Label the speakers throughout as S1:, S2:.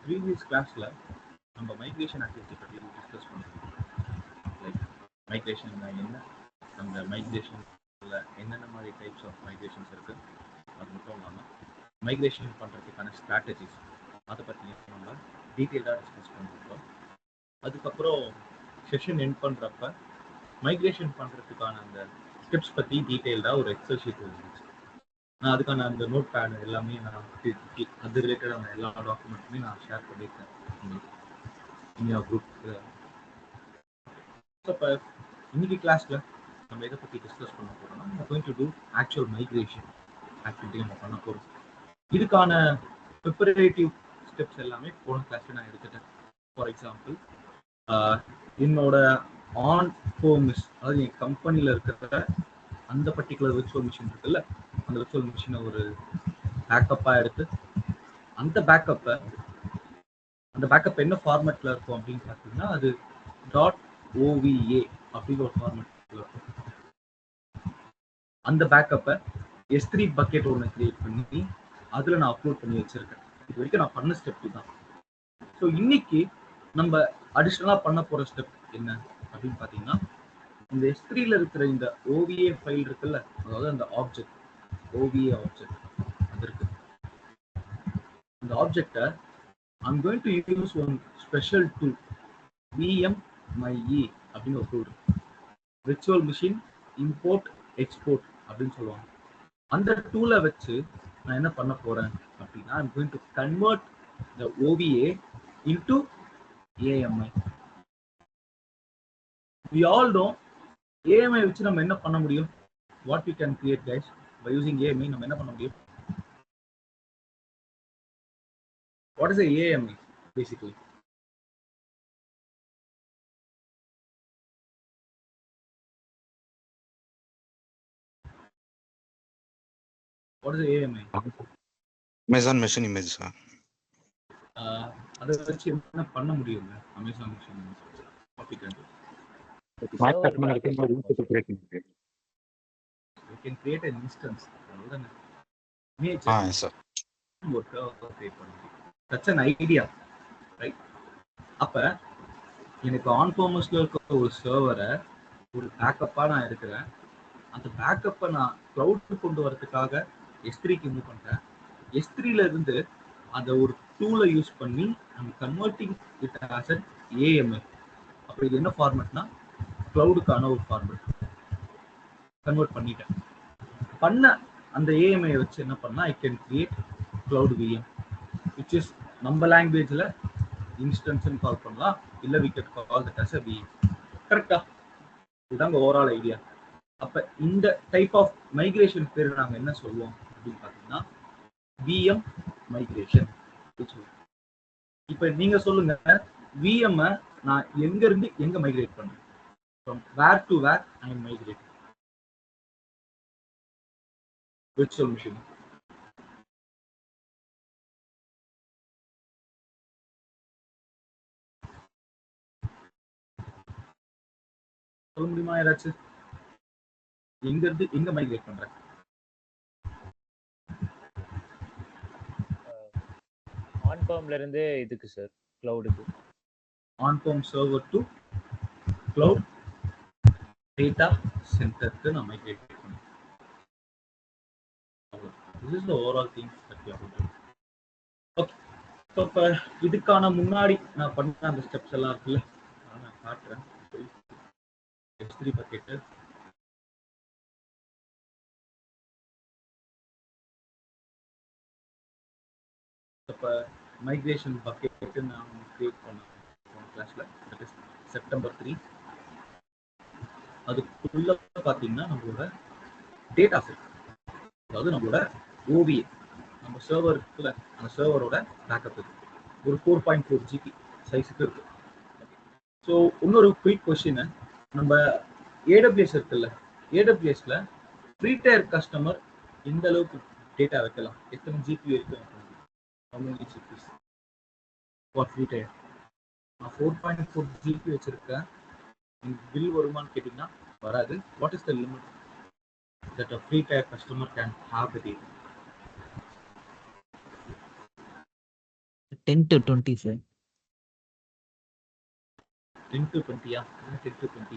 S1: Previous கிளாஸில் நம்ம migration activity பற்றி டிஸ்கஸ் பண்ணுறோம். லைக் மைக்ரேஷன்னா என்ன, அந்த மைக்ரேஷனில் என்னென்ன மாதிரி டைப்ஸ் ஆஃப் மைக்ரேஷன்ஸ் இருக்குது, அது மட்டும் இல்லாமல் மைக்ரேஷன் பண்ணுறதுக்கான ஸ்ட்ராட்டஜிஸ் அதை பற்றி நம்ம டீட்டெயிலாக டிஸ்கஸ் பண்ணியிருக்கோம். அதுக்கப்புறம் செஷன் எண்ட் பண்ணுறப்ப மைக்ரேஷன் பண்ணுறதுக்கான அந்த ஸ்டெப்ஸ் பற்றி டீட்டெயில்டாக ஒரு எக்ஸல் ஷீட் இருந்துச்சு. நான் அதுக்கான அந்த நோட் பேட் எல்லாமே நான் அது ரிலேட்டடான எல்லா டாக்குமெண்ட்டுமே நான் ஷேர் பண்ணியிருக்கேன் இந்தியா குரூப்புக்கு. இப்போ இன்னைக்கு கிளாஸில் நம்ம எதை பற்றி டிஸ்கஸ் பண்ண போகிறோம்னா, நம்ம going to do actual migration activity நம்ம பண்ண போகிறோம். இதுக்கான ப்ரிப்பரேட்டிவ் ஸ்டெப்ஸ் எல்லாமே போன கிளாஸில் நான் எடுத்துட்டேன். ஃபார் எக்ஸாம்பிள், என்னோட ஆன் ஹோமிஸ், அதாவது என் கம்பெனியில் இருக்கிற அந்த பர்டிகுலர் விர்ச்சுவல் மிஷின் இருக்குல்ல, அந்த விர்ச்சுவல் மிஷினை ஒரு பேக்கப்பாக எடுத்து அந்த பேக்கப் என்ன ஃபார்மேட்டில் இருக்கும் அப்படின்னு பார்த்தீங்கன்னா, அது .ova அப்படிங்கிற ஒரு ஃபார்மேட்டில் இருக்கும். அந்த பேக்கப்பை S3 பக்கெட் ஒன்று கிரியேட் பண்ணி அதில் நான் அப்லோட் பண்ணி வச்சுருக்கேன். இது வரைக்கும் நான் பண்ண ஸ்டெப் தான். ஸோ இன்னைக்கு நம்ம அடிஷ்னலாக பண்ண போகிற ஸ்டெப் என்ன அப்படின்னு பார்த்தீங்கன்னா, இந்த S3ல இருக்கிற இந்த OVA ஃபைல் இருக்குல்ல, அதாவது அந்த ஆப்ஜெக்ட் OVA ஆப்ஜெக்ட் அது இருக்கு. இந்த ஆப்ஜெக்டை I'm going to use one special tool, VMMyE அப்படின்னு ஒரு tool, virtual machine import export அப்படின்னு சொல்லுவாங்க. அந்த டூலை வச்சு நான் என்ன பண்ண போறேன் அப்படின்னா, I'm going to convert the OVA into AMI. We all know AMI வச்சு நம்ம என்ன பண்ண முடியும்? What we can create, guys, by using AMI நம்ம என்ன பண்ண முடியும்? What is a AMI basically? What is the AMI?
S2: Amazon machine image, sir.
S1: அதை வச்சு என்ன பண்ண முடியுங்க? Amazon machine image. What we can do?
S2: We
S1: can create an instance.
S2: Yes, sir.
S1: That's an idea, right? அப்ப எனக்கு on ப்ரோமஸ்ல இருக்க ஒரு சர்வரை ஒரு பேக்கப்பா நான் இருக்கிறேன். அந்த பேக்கப்பை நான் கிளவுட் கொண்டு வரதுக்காக S3க்கு மூவ் பண்றேன். S3ல இருந்து அந்த ஒரு டூலை யூஸ் பண்ணி நம்ம converting it as an AMI. அப்போ இது என்ன ஃபார்மேட்னா, கிளவுடுக்கான ஒரு ஃபார்மேட் கன்வெர்ட் பண்ணிட்டேன். பண்ண அந்த AMI வச்சு என்ன பண்ணா, I can create cloud VM, which is நம்ம லாங்குவேஜ்ல இன்ஸ்டன்ஸ்ன்னு கால் பண்ணலாம், இல்ல we can call that as a VM. கரெக்டா? இதுதான் ஓவரால் ஐடியா. அப்ப இந்த டைப் ஆஃப் மைக்ரேஷன் பேர் நாங்க என்ன சொல்லுவோம் அப்படின்னு பாத்தீங்கன்னா, VM மைக்ரேஷன். இப்ப நீங்க சொல்லுங்க, VM நான் எங்க இருந்து எங்க மைக்ரேட் பண்றேன்? From where to where I am migrating? Virtual machine. சொல்ல முடியுமா யாராச்சும்? எங்க இருந்து எங்க மைக்ரேட் பண்றேன்?
S3: ஆன் ஃபார்ம்ல இருந்து இதுக்கு சார், கிளவுடுக்கு.
S1: On farm server to cloud data சென்டருக்கு நான் மைக்ரேட் பண்ணேன். This is the overall thing that we are going to do. Okay. So இப்ப இதுக்கான முன்னாடி நான் பண்ண அந்த ஸ்டெப்ஸ் எல்லாம் இருக்குல்ல, நான் காட்டுறேன். S3 பக்கெட் இப்போ மைக்ரேஷன் பக்கெட் நான் கிரியேட் பண்ணேன் கிளாஸ்ல, தட் இஸ் September 3. அதுக்குள்ள பார்த்தீங்கன்னா நம்மளோட டேட்டா செட், அதாவது நம்மளோட OVA, நம்ம சர்வர் இருக்குல்ல, அந்த சர்வரோட பேக்கப் இருக்கு, ஒரு 4.4 GB சைஸுக்கு இருக்கு. ஸோ இன்னொரு குயிக் கொஸ்டின், நம்ம AWS இருக்குல்ல, AWSல ஃப்ரீ டயர் கஸ்டமர் எந்த அளவுக்கு டேட்டா வைக்கலாம், எத்தனை ஜிபி இருக்கு? ஃப்ரீ டயர் நான் 4.4 GB வச்சிருக்கேன். பில் வருமானு கேட்டீங்கன்னா வராது. What is the limit that a free tier customer can have the data?
S4: 10 to 20 sir.
S1: 10 to 20யா? 10 to 20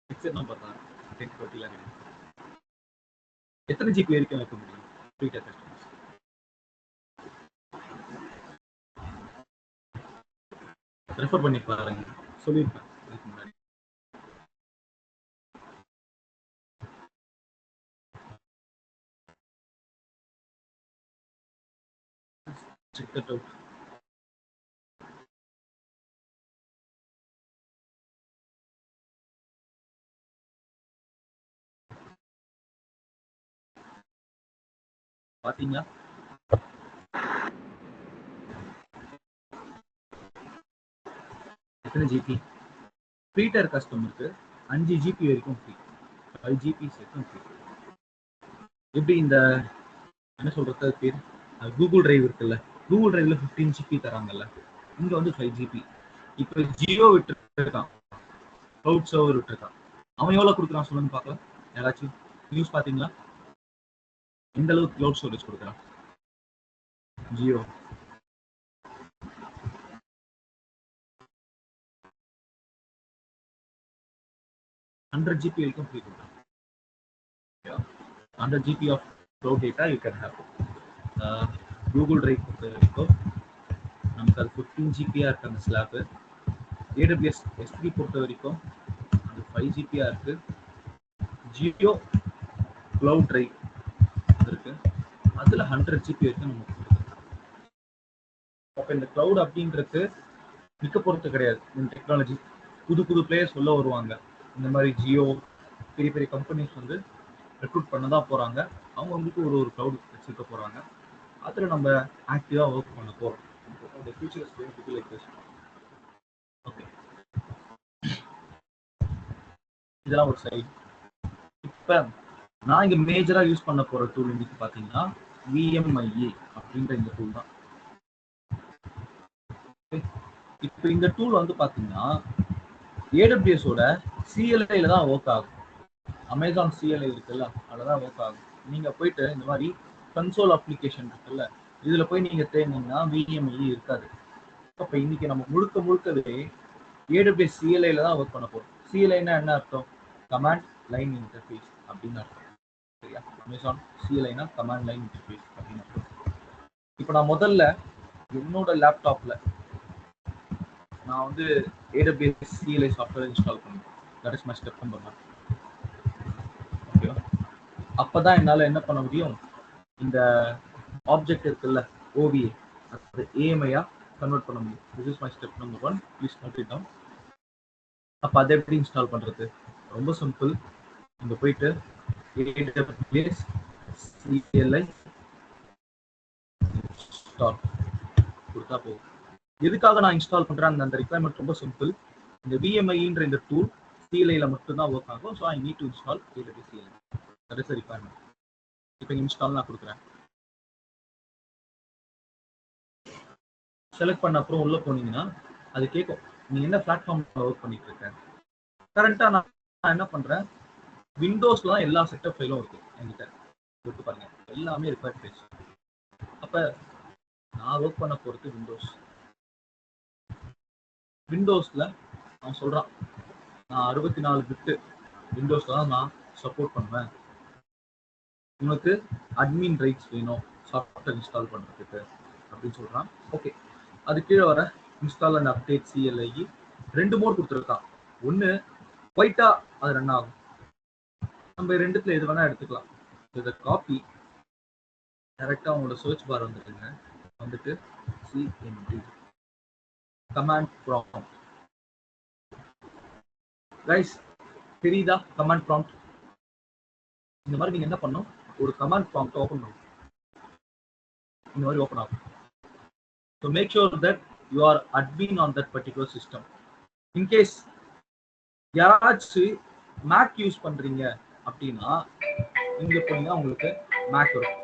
S1: fixed number தான். 10 to 20 கிடையாது. எத்தனை ஜிபி வரைக்கும் வைக்க முடியும் ப்ரீபெய்ட் கஸ்டமர்ஸ்? ரெஃபர் பண்ணி பாருங்க, சொல்லியிருப்பேன் இதுக்கு முன்னாடி. Check that out. பாத்தீங்களா? எத்தனை ஜிபி? ப்ரீடர் கஸ்டமருக்கு 5 ஜிபி வரைக்கும் ஃப்ரீ, 5 ஜிபி வரைக்கும் ஃப்ரீ. எப்படி இந்த என்ன சொல்றது பேர் கூகுள் டிரைவ் இருக்குல்ல, கூகுள் டிரைவ்ல 15 ஜிபி தராங்கல்ல, இங்க வந்து 5 ஜிபி. இப்போ ஜியோ விட்டு இருக்கான், கிளவுட் சர்வர் விட்டு இருக்கான். அவன் எவ்வளவு கொடுக்குறான் சொல்லுங்க பார்க்கலாம். யாராச்சும் நியூஸ் பாத்தீங்களா? எந்த அளவுக்கு கிளவுட் ஸ்டோரேஜ் கொடுக்குறான் ஜியோ? $100 GB வரைக்கும் ஃப்ரீ கொடுக்குறான். 100 GB of cloud data you can have. Google drive பொறுத்த வரைக்கும் நமக்கு அது 15 ஜிபியா இருக்கு அந்த ஸ்லாப். AWS S3 பொறுத்த வரைக்கும் அது 5 ஜிபியா இருக்கு. ஜியோ கிளவுட் டிரைவ் இருக்கு, அதுல 100 ஜிபி வரைக்கும் நமக்கு கொடுக்குறாங்க. அப்ப இந்த கிளவுட் அப்படின்றது நிக்க போறது கிடையாது. இந்த டெக்னாலஜி புது புது பிளேயர்ஸ் உள்ள வருவாங்க. இந்த மாதிரி ஜியோ பெரிய பெரிய கம்பெனிஸ் வந்து ரெக்ரூட் பண்ண தான் போறாங்க. அவங்க வந்துட்டு ஒரு கிளவுட் வச்சுக்க போறாங்க. அதுல நம்ம ஆக்டிவா ஒர்க் பண்ண போறோம். The future is going to be like this. Okay. இதெல்லாம் ஒரு சைடு. இப்ப நான் இங்க மேஜரா யூஸ் பண்ண போற டூல் இன்னைக்கு பாத்தீங்கன்னா VMIA அப்படின்ற இந்த டூல் தான். இப்ப இந்த டூல் வந்து பாத்தீங்கன்னா AWS ஓட CLI ல தான் ஒர்க் ஆகும். அமேசான் CLI இருக்குல்ல, அதுலதான் ஒர்க் ஆகும். நீங்க போயிட்டு இந்த மாதிரி கன்சோல் அப்ளிகேஷன் இருக்குல்ல, இதுல போய் நீங்க தேடினீங்கன்னா VMIA இருக்காது. அப்ப இன்னைக்கு நம்ம முழுக்க முழுக்கவே AWS CLI ல தான் ஒர்க் பண்ண போறோம். CLI-னா என்ன அர்த்தம்? கமாண்ட் லைன் இன்டர்ஃபேஸ் அப்படின்னு அர்த்தம். சரியா? அமேசான் CLI-னா கமாண்ட் லைன் இன்டர்ஃபேஸ் அப்படின்னு அர்த்தம். இப்போ நான் முதல்ல என்னோட லேப்டாப்ல நான் வந்து AWS CLI சாஃப்ட்வேர் இன்ஸ்டால் பண்ணுவேன். That is my step number 1. ஓகேவா? அப்பதான் என்னால என்ன பண்ண முடியும், இந்த ஆப்ஜெக்ட் இருக்குல்ல OVA, அது AMI-ஆ கன்வெர்ட் பண்ண முடியும். This is my step number 1. Please note it down. அப்ப அதை எப்படி இன்ஸ்டால் பண்றது? ரொம்ப சிம்பிள். இங்க போயிட்டு AWS CLI இன்ஸ்டால் கொடுத்தா போதும். எதுக்காக நான் இன்ஸ்டால் பண்றேன் அந்த ரிக்வயர்மெண்ட் ரொம்ப சிம்பிள். இந்த VMIன்ற இந்த டூல் CLI-ல மட்டும் தான் ஒர்க் ஆகும். So I need to install AWS CLI. That is the requirement. இப்போ இன்ஸ்டால் நான் கொடுக்குறேன். செலக்ட் பண்ண அப்புறம் உள்ள போனீங்கன்னா அது கேட்கும், நீ என்ன பிளாட்ஃபார்ம்ல ஒர்க் பண்ணிட்டு இருக்க. கரண்டா நான் என்ன பண்றேன், விண்டோஸ்ல தான் எல்லா செட்டப் ஃபைலும் இருக்கு என்கிட்ட. போட்டு பாருங்க, எல்லாமே ரிக்வயர்ட் பேஜ். அப்ப நான் ஒர்க் பண்ண போறது விண்டோஸ்ல அவன் சொல்றான், நான் 64 பிட் விண்டோஸ்ல தான் நான் சப்போர்ட் பண்ணுவேன். உனக்கு அட்மின் ரைட்ஸ் வேணும் சாஃப்ட்வேர் இன்ஸ்டால் பண்றதுக்கு அப்படின்னு சொல்றான். ஓகே, அது கீழே வர install and update CLI 2 mode கொடுத்துருக்கான். ஒன்னு ஒயிட்டா அது ரன் ஆகும். நம்ம ரெண்டுத்துல எது வேணா எடுத்துக்கலாம். இதை காப்பி டைரக்டா உங்களோட சர்ச் பார் வந்துட்டுங்க, வந்துட்டு CMD கமாண்ட் ப்ராம்ப்ட். கைஸ் தெரியுதா கமாண்ட் ப்ராம்ப்ட்? இந்த மாதிரி நீங்க என்ன பண்ணணும், ஒரு கமாண்ட் ப்ராம்ப்ட் ஓபன் பண்ணணும். இந்த மாதிரி ஓபன் ஆகும். So make sure that you are admin on that particular system. In case யாராச்சும் Mac யூஸ் பண்றீங்க அப்படின்னா இங்க போனீங்கன்னா உங்களுக்கு Mac வரும்.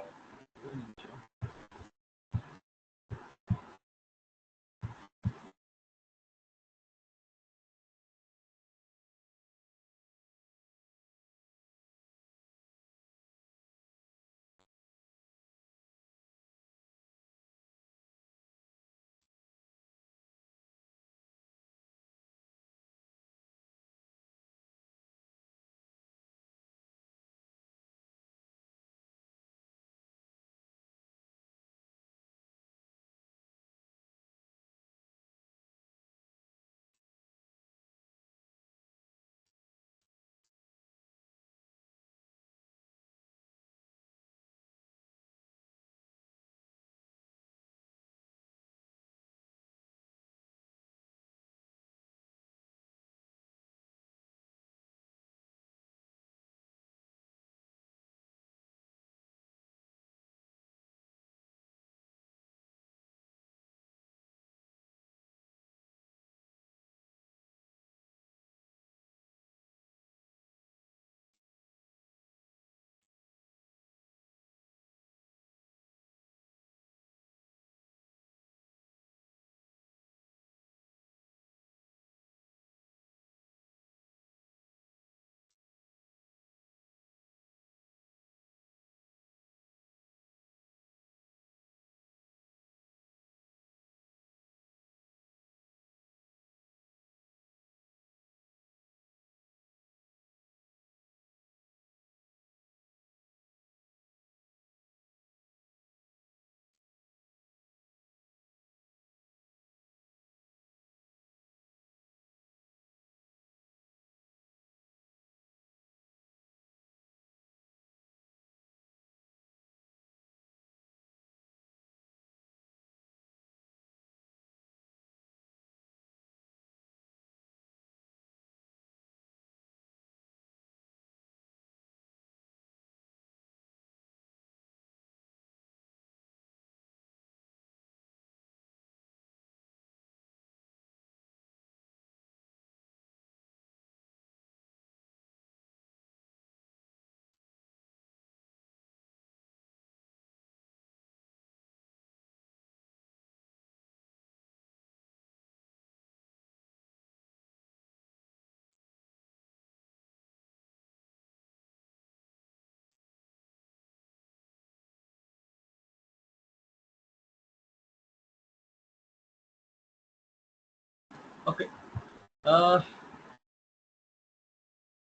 S1: ஓகே,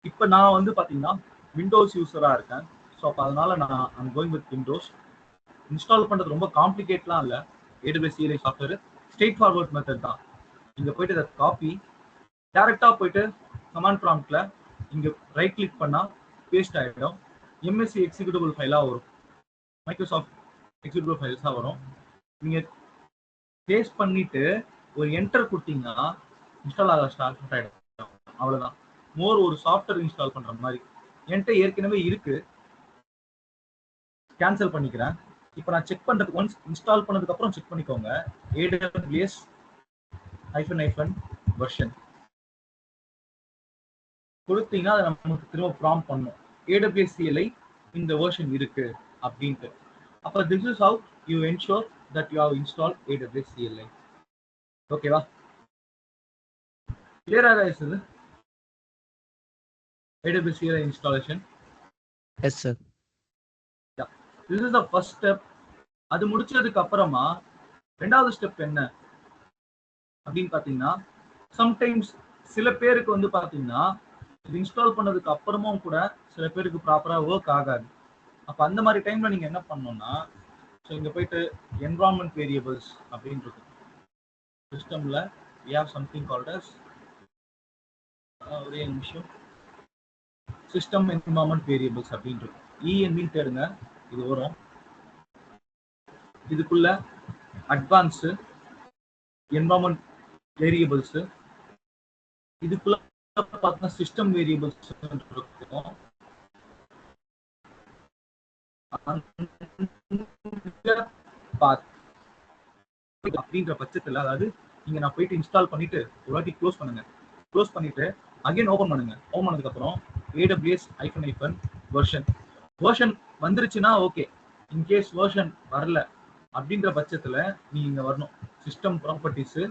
S1: இப்போ நான் வந்து பார்த்தீங்கன்னா விண்டோஸ் யூஸராக இருக்கேன். ஸோ அப்போ அதனால நான் I'm going with Windows. Install பண்ணுறது ரொம்ப காம்ப்ளிகேட்லாம் இல்லை. AWS CLI software straight forward method தான். இங்கே போயிட்டு அதை காப்பி டேரெக்டாக போயிட்டு கமாண்ட் ப்ராம்ப்டில் இங்கே ரைட் கிளிக் பண்ணால் பேஸ்ட் ஆகிடும். MSC எக்ஸிக்யூட்டிவ் ஃபைலாக வரும், மைக்ரோசாஃப்ட் எக்ஸிக்யூட்டிவ் ஃபைல்ஸாக வரும். நீங்கள் பேஸ்ட் பண்ணிவிட்டு ஒரு என்டர் கொடுத்தீங்கன்னா இன்ஸ்டால் ஆக ஸ்டார்ட் ஆகிடும். அவ்வளோதான். மோர் ஒரு சாஃப்ட்வேர் இன்ஸ்டால் பண்ணுற மாதிரி. என்கிட்ட ஏற்கனவே இருக்குது, கேன்சல் பண்ணிக்கிறேன். இப்போ நான் செக் பண்ணுறதுக்கு ஒன்ஸ் இன்ஸ்டால் பண்ணதுக்கப்புறம் செக் பண்ணிக்கோங்க. AWS -version கொடுத்தீங்கன்னா அதை நமக்கு திரும்ப ப்ராம்ப்ட் பண்ணும் AWS CLI இந்த வெர்ஷன் இருக்கு அப்படின்ட்டு. அப்போ this is how you ensure that you how install AWS CLI. ஓகேவா? கிளியரா guys இது AWS CLI installation?
S4: Yes sir.
S1: Yeah, this is the first step. அது முடிச்சதுக்கு அப்புறமா ரெண்டாவது ஸ்டெப் என்ன அப்படின்னு பார்த்தீங்கன்னா, சம்டைம்ஸ் சில பேருக்கு வந்து பார்த்தீங்கன்னா இது இன்ஸ்டால் பண்ணதுக்கு அப்புறமும் கூட சில பேருக்கு ப்ராப்பராக ஒர்க் ஆகாது. அப்போ அந்த மாதிரி டைம்ல நீங்க என்ன பண்ணணும்னா, ஸோ இங்க போயிட்டு என்விரான்மெண்ட் வேரியபிள்ஸ் அப்படின்னு இருக்கும் சிஸ்டம்ல. we have something called as ஒரே நிமிஷம், சிஸ்டம் என்விரான்மெண்ட் வேரியபிள்ஸ் அப்படின்னு இருக்கும். ENV தேடுங்க, இது வரும். இதுக்குள்ள அட்வான்ஸ் என்விரான்மெண்ட் வேரியபிள்ஸ், இதுக்குள்ள பார்த்தா சிஸ்டம் வேரியபிள்ஸ் இருக்கும். அப்படின்ற பட்சத்தில், அதாவது நீங்க நான் போயிட்டு இன்ஸ்டால் பண்ணிட்டு ஒரு வாட்டி க்ளோஸ் பண்ணுங்க. க்ளோஸ் பண்ணிட்டு அகைன் ஓபன் பண்ணுங்க. ஓபன் பண்ணதுக்கு அப்புறம் AWS வெர்ஷன் வந்துருச்சுன்னா ஓகே. இன்கேஸ் வெர்ஷன் வரல அப்படின்ற பட்சத்துல நீங்க வரணும் சிஸ்டம் ப்ராப்பர்ட்டிஸ்,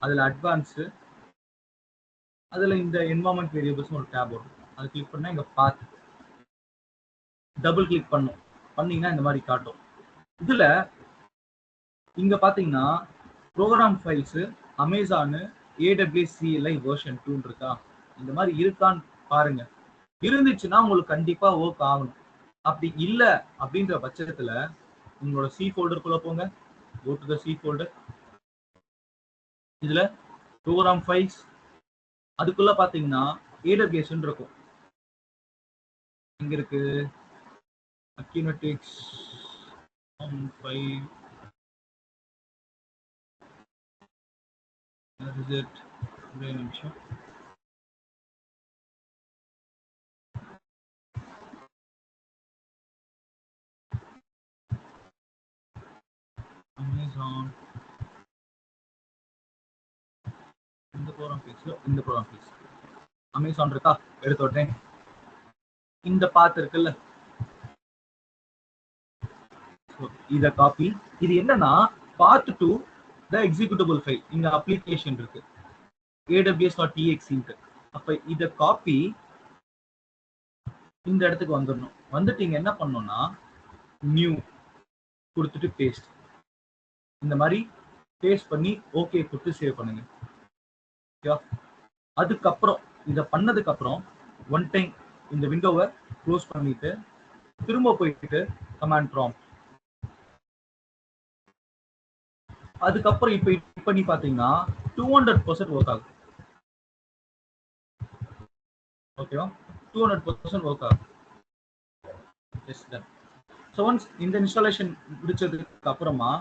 S1: அதுல அட்வான்ஸ், அதுல இந்த என்விரான்மெண்ட் வேரியபிள்ஸ் ஒரு டேப் வரும். அது கிளிக் பண்ணா இங்க பாத் டபுள் கிளிக் பண்ணும். பண்ணீங்கன்னா இந்த மாதிரி காட்டும். இதுல இங்க பாத்தீங்கன்னா program files Amazon AWS CLI version 2 இருக்கா, இந்த மாதிரி இருக்கான்னு பாருங்க. இருந்துச்சுன்னா உங்களுக்கு கண்டிப்பா ஒர்க் ஆகணும். அப்படி இல்ல அப்படின்ற பட்சத்துல உங்களோட C ஃபோல்டருக்குள்ள போங்க. go to the C folder. இதுல ப்ரோக்ராம் ஃபைல்ஸ், அதுக்குள்ள பாத்தீங்கன்னா AWS இருக்கும். இங்க இருக்கு Akinetics 5. Where is it? ஒரே நிமிஷம். Amazon. இந்த ப்ரோக்ராம் ஃபைல்ஸ் அமேசான் இருக்கா, எடுத்து விட்டேன். இந்த பாத் இருக்குல்ல, இத காப்பி. இது என்னன்னா பார்ட் 2 த எக்ஸிக்யூட்டபிள் ஃபைல். இங்க அப்ளிகேஷன் இருக்கு aws.exe. அப்ப இத காப்பி இந்த இடத்துக்கு வந்துடணும். வந்துட்டு இங்க என்ன பண்ணணும்னா நியூ கொடுத்துட்டு பேஸ்ட், இந்த மாதிரி பேஸ்ட் பண்ணி ஓகே கொடுத்து சேவ் பண்ணுங்க. அதுக்கப்புறம் இத பண்ணதுக்கு அப்புறம் ஒன் டைம் இந்த விண்டோவை க்ளோஸ் பண்ணிட்டு திரும்ப போயிட்டு கமாண்ட் ப்ராம்ப்ட். அதுக்கப்புறம் இப்ப பண்ணி பாத்தீங்கன்னா 200% ஒர்க் ஆகும். ஓகேவா? 200% ஒர்க் ஆகும். ஸோ ஒன்ஸ் இந்த இன்ஸ்டாலேஷன் முடிச்சதுக்கு அப்புறமா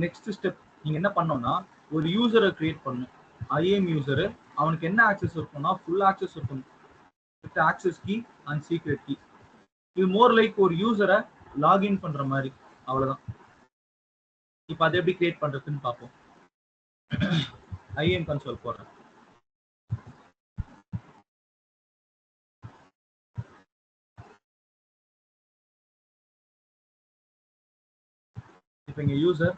S1: நெக்ஸ்ட் ஸ்டெப் நீங்க என்ன பண்ணணும்னா ஒரு யூசரை கிரியேட் பண்ணணும். IAM user. அவனுக்கு என்ன ஆக்சஸ் இருக்கும்னா ஃபுல் ஆக்சஸ் இருக்கும், with access key and secret key. இது மோர் லைக் ஒரு யூசரை லாகின் பண்ற மாதிரி, அவ்வளவுதான். இப்போ அதை எப்படி கிரியேட் பண்றதுன்னு பார்ப்போம். IAM கன்சோல் போடுறேன். இப்போ இங்க user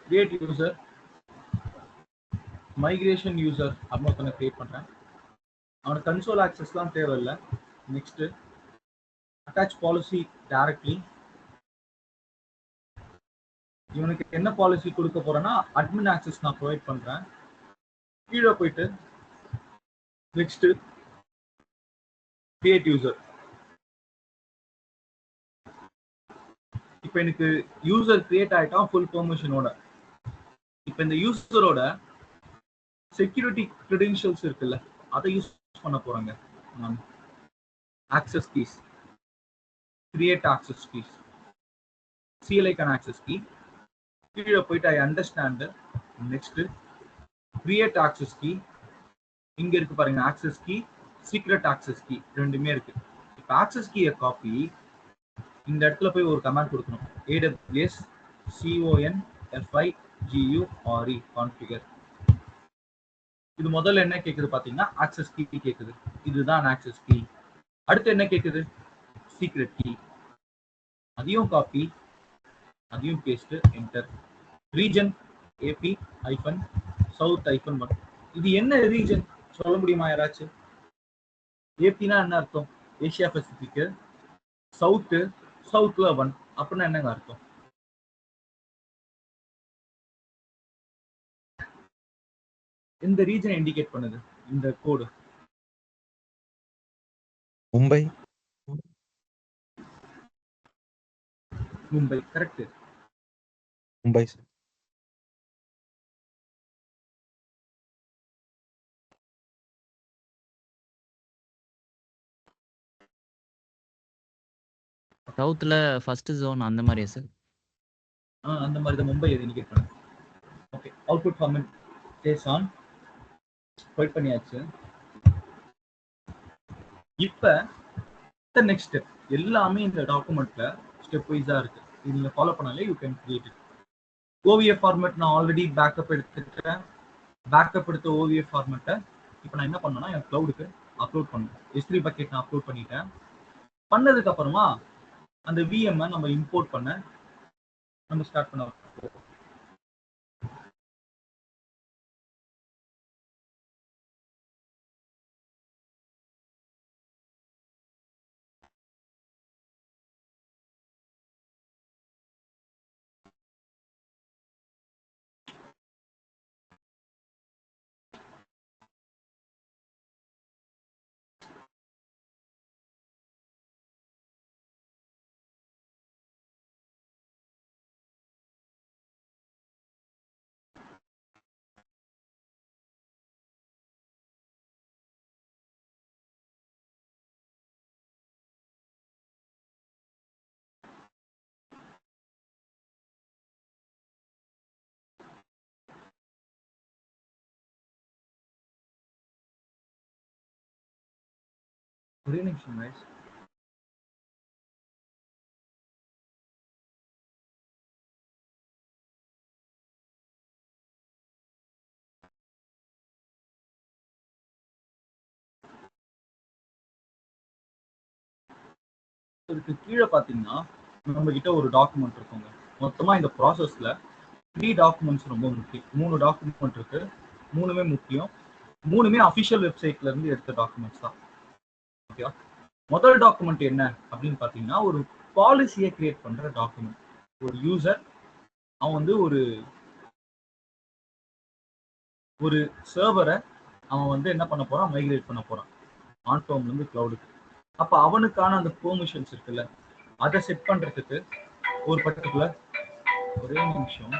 S1: create user migration user அப்படின்னு கிரியேட் பண்றேன். அவனுக்கு கன்சோல் ஆக்சஸ்லாம் தேவையில்லை. Next attach policy directly. இவனுக்கு என்ன பாலிசி கொடுக்க போறேன்னா அட்மின் ஆக்சஸ் நான் ப்ரொவைட் பண்றேன். கீழே போயிட்டு நெக்ஸ்ட் கிரியேட் யூசர். இப்போ எனக்கு யூசர் கிரியேட் ஆயிட்டான் ஃபுல் பெர்மிஷனோட. இப்போ இந்த யூசரோட செக்யூரிட்டி கிரெடென்ஷியல்ஸ் இருக்குல்ல, அதை யூஸ் பண்ண போறாங்க. நான் access keys, create access keys, CLI can access key. கீழே போயிட்டு I understand. Next create access key. இங்க இருக்கு பாருங்க, access key, secret access key ரெண்டுமே இருக்கு. இப்போ ஆக்சஸ் கீயை காப்பி இந்த இடத்துல போய் ஒரு கமாண்ட் கொடுக்கணும். AWS CONFIGURE configure. இது முதல்ல என்ன கேக்குது பாத்தீங்கன்னா ஆக்சஸ் கீ கேக்குது. இதுதான் ஆக்சஸ் கீ. அடுத்து என்ன கேக்குது? Secret key. அதையும் காப்பி, அதையும் பேஸ்ட், என்டர். Region AP-South-1. இது என்ன ரீஜன் சொல்ல முடியுமா யாராச்சும்? ஏபினா என்ன அர்த்தம்? Asia Pacific. சவுத்ல 1 அப்படின்னா என்னங்க அர்த்தம்? இந்த ரீஜனை இண்டிகேட் பண்ணுது இந்த code.
S2: Mumbai.
S1: Mumbai correct.
S2: Mumbai sir.
S4: சவுத்ல ஃபர்ஸ்ட் ஜோன் அந்த மாதிரியா சார்?
S1: அந்த மாதிரி தான் மும்பை இண்டிகேட் பண்ணுது. Okay, output format base on weight பண்ணியாச்சு. இப்போ நெக்ஸ்ட் ஸ்டெப் எல்லாமே இந்த டாக்குமெண்ட்ல ஸ்டெப் வைஸா இருக்கு. இது நீங்க ஃபாலோ பண்ணாலே you can create it. OVF format நான் ஆல்ரெடி பேக்கப் எடுத்துட்டேன். பேக்கப் எடுத்த OVF ஃபார்மேட்டை இப்போ நான் என்ன பண்ணேன்னா என் க்ளவுடுக்கு அப்லோட் பண்ணேன். S3 பக்கெட் நான் அப்லோட் பண்ணிட்டேன். பண்ணதுக்கு அப்புறமா அந்த VM நம்ம இம்போர்ட் பண்ண நம்ம ஸ்டார்ட் பண்ண. ஒரே நிமிஷம் guys. இதுக்கு கீழே பார்த்தீங்கன்னா நம்ம கிட்ட ஒரு டாக்குமெண்ட் இருக்குங்க. மொத்தமா இந்த ப்ராசஸ்ல 3 டாக்குமெண்ட்ஸ் ரொம்ப முக்கியம். 3 டாக்குமெண்ட் இருக்கு. 3மே முக்கியம். 3மே அஃபிஷியல் வெப்சைட்ல இருந்து எடுத்த டாக்குமெண்ட்ஸ் தான். ஓகேவா? முதல் டாக்குமெண்ட் என்ன அப்படின்னு பார்த்தீங்கன்னா ஒரு பாலிசியை கிரியேட் பண்ற டாக்குமெண்ட். ஒரு யூசர் அவன் வந்து ஒரு சர்வரை அவன் வந்து என்ன பண்ண போறான், மைக்ரேட் பண்ண போறான் ஆன்ஃபார்ம்ல இருந்து கிளவுடுக்கு. அப்ப அவனுக்கான அந்த பெர்மிஷன்ஸ் இருக்குல்ல, அதை செட் பண்றதுக்கு ஒரு பர்டிகுலர் ஒரே நிமிஷம்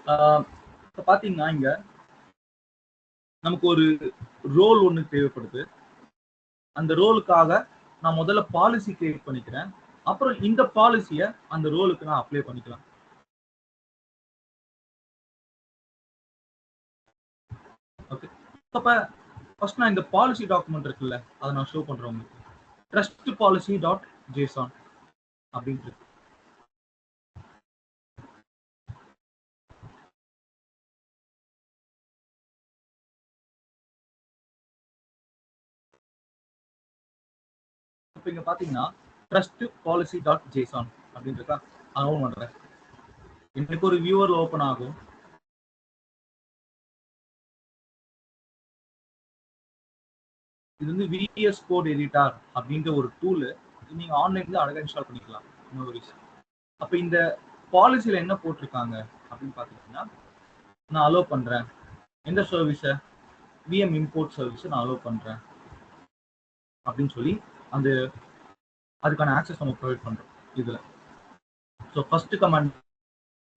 S1: இப்போ பார்த்தீங்கன்னா இங்க நமக்கு ஒரு ரோல் ஒன்று தேவைப்படுது. அந்த ரோலுக்காக நான் முதல்ல பாலிசி கிரியேட் பண்ணிக்கிறேன். அப்புறம் இந்த பாலிசியை அந்த ரோலுக்கு நான் அப்ளை பண்ணிக்கலாம். ஓகே. அப்ப ஃபர்ஸ்ட் நான் இந்த பாலிசி டாக்குமெண்ட் இருக்குல்ல, அதை நான் ஷோ பண்றேன் உங்களுக்கு. ட்ரஸ்ட் பாலிசி டாட் ஜேசான் அப்படின்ட்டு இருக்கு. இப்போ இங்க பாத்தீங்கன்னா ட்ரஸ்ட் பாலிசி டாட் ஜேசான் அப்படின்னு இருக்கா, அதை ஓன் பண்றேன். எனக்கு ஒரு வியூவர்ல ஓப்பன் ஆகும். இது வந்து VS கோட் எடிட்டர் அப்படின்ற ஒரு டூல். நீங்க ஆன்லைன்ல அழகா இன்ஸ்டால் பண்ணிக்கலாம். No worries. அப்ப இந்த பாலிசியில என்ன போட்டிருக்காங்க அப்படின்னு பாத்தீங்கன்னா, நான் அலோவ் பண்றேன் எந்த சர்வீஸை, VM இம்போர்ட் சர்வீஸை நான் அலோவ் பண்றேன் அப்படின்னு சொல்லி அந்த அதுக்கான ஆக்சஸ் நம்ம ப்ரொவைட் பண்றோம் இதுல. ஸோ ஃபர்ஸ்ட் கமாண்ட்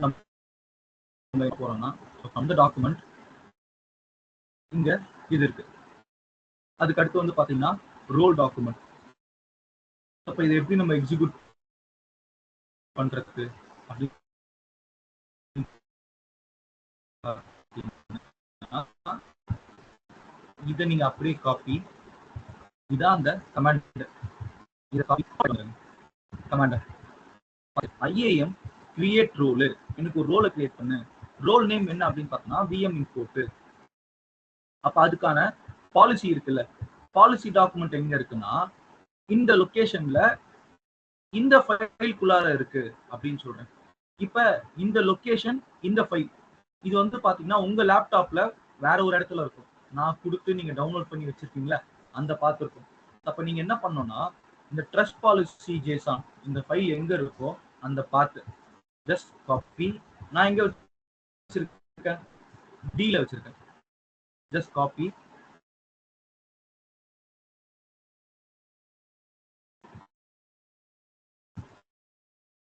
S1: நம்ம போறோம்னா, ஃப்ரம் த டாக்குமெண்ட் இங்க இது இருக்கு. அதுக்கு அடுத்து வந்து பாத்தீங்கன்னா ரோல் டாக்குமெண்ட். அப்ப இதை எப்படி நம்ம எக்ஸிக்யூட் பண்றதுக்கு அப்படி இதை நீங்க அப்படியே காப்பி, இதான் அந்த கமாண்ட். இதை காப்பி பண்ணுங்க கமாண்ட். IAM கிரியேட் ரோல், எனக்கு ஒரு ரோலை கிரியேட் பண்ணு. ரோல் நேம் என்ன அப்படின்னு பார்த்தோம்னா VM இம்போர்ட். அப்ப அதுக்கான பாலிசி இருக்குல்ல, பாலிசி டாக்குமெண்ட் எங்க இருக்குன்னா இந்த லொகேஷன்ல இந்த ஃபைல்குள்ளார இருக்கு அப்படின்னு சொல்றேன். இப்ப இந்த லொகேஷன் இந்த ஃபைல் இது வந்து பாத்தீங்கன்னா உங்க லேப்டாப்ல வேற ஒரு இடத்துல இருக்கும். நான் கொடுத்து நீங்க டவுன்லோட் பண்ணி வச்சிருக்கீங்களா அந்த பாத்து இருக்கும். அப்ப நீங்க என்ன பண்ணணும்னா இந்த ட்ரஸ்ட் பாலிசி ஜேசான் இந்த ஃபைல் எங்க இருக்கோ அந்த பாத்து ஜஸ்ட் காப்பி. நான் எங்க வச்சிருக்கேன், டில வச்சிருக்கேன். ஜஸ்ட் காப்பி,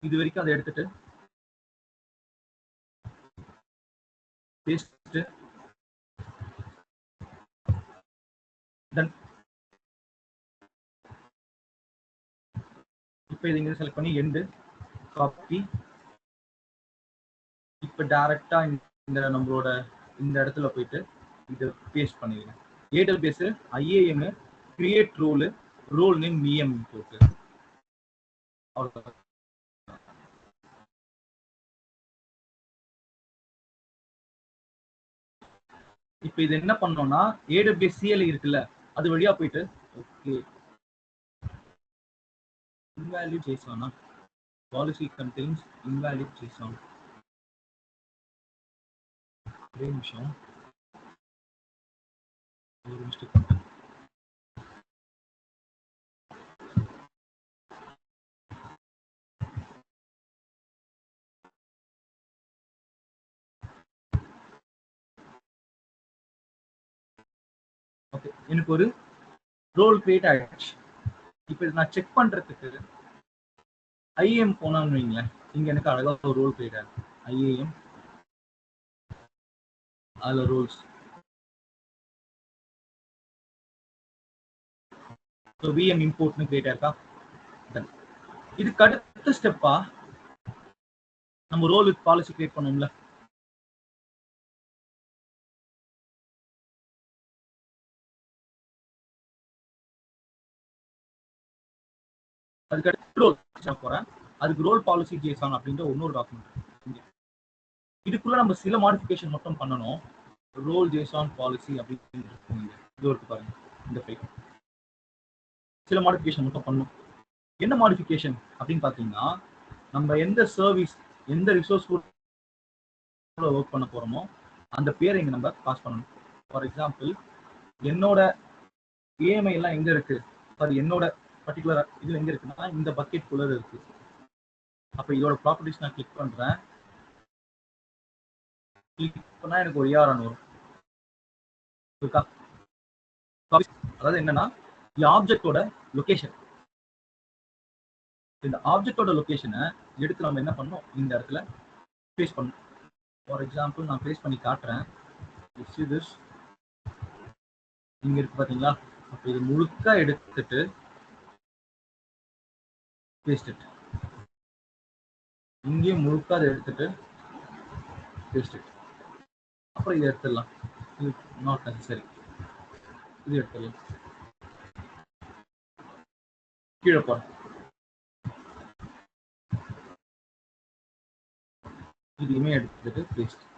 S1: இது வரைக்கும் அதை எடுத்துட்டு பேஸ்ட், தென் இப்போ இதை இங்க செலக்ட் பண்ணி எண்டு காப்பி. இப்போ டைரக்டா இந்த நம்மளோட இந்த இடத்துல போயிட்டு இதை பேஸ்ட் பண்ணிடுங்க. AWS IAM create role, role name VM போட்டு அவ்வளவுதான். இப்போ இது என்ன பண்ணோம்னா AWS CLI இருக்குல்ல, அது வழியா போயிட்டு okay invalid JSON policy contains invalid JSON. ஒரே நிமிஷம், ஒரு மிஸ்டேக் பண்ணிட்டேன். ஓகே, எனக்கு ஒரு ரோல் கிரியேட் ஆயிடுச்சு. இப்போ நான் செக் பண்றதுக்கு IAM போனான்னு வைங்களேன், இங்க எனக்கு அழகா ஒரு ரோல் கிரியேட் ஆகும். IAM அதுல ரோல்ஸ். ஸோ VM இம்போர்ட்னு கிரியேட் ஆயிருக்கா. இதுக்கு அடுத்த ஸ்டெப்பா நம்ம ரோல் வித் பாலிசி கிரியேட் பண்ணோம்ல, அதுக்கு அடுத்து ரோல் போறேன். அதுக்கு ரோல் பாலிசி ஜேசான் அப்படின்ற இன்னொரு டாக்குமெண்ட். இதுக்குள்ள நம்ம சில மாடிஃபிகேஷன் மட்டும் பண்ணணும். ரோல் ஜேசான் பாலிசி அப்படின்னு இருக்கும். இது இருக்கு பாருங்க, இந்த ஃபைல் சில மாடிஃபிகேஷன் மட்டும் பண்ணணும். என்ன மாடிஃபிகேஷன் அப்படின்னு பாத்தீங்கன்னா, நம்ம எந்த சர்வீஸ் எந்த ரிசோர்ஸ் ஒர்க் பண்ண போறோமோ அந்த பேரை இங்க நம்ம பாஸ் பண்ணணும். ஃபார் எக்ஸாம்பிள் என்னோட EMI எல்லாம் எங்க இருக்கு, சாரி என்னோட பர்டிகுலர் இது எங்க இருக்குன்னா இந்த பக்கெட் குள்ள இருக்கு. அப்ப இதோட ப்ராப்பர்ட்டிஸ் நான் கிளிக் பண்றேன். கிளிக் பண்ணா எனக்கு ஒரு ERN வரும். அதாவது என்னன்னா ஆப்ஜெக்டோட லொகேஷன், இந்த ஆப்ஜெக்டோட லொகேஷனை எடுத்து நம்ம என்ன பண்ணோம் இந்த இடத்துல பேஸ்ட் பண்ணணும். ஃபார் எக்ஸாம்பிள் நான் பேஸ்ட் பண்ணி காட்டுறேன். this இங்க இருக்கு பாத்தீங்களா? அப்ப இது முழுக்க எடுத்துட்டு பேஸ்ட் இட். இங்கேயும் முழுக்க அதை எடுத்துட்டு பேஸ்ட் இட். அப்புறம் இதை எடுத்துடலாம். இது நாட் நெசசரி. இது எடுத்துடலாம். கீழே போறேன். இதையுமே எடுத்துட்டு பேஸ்ட்.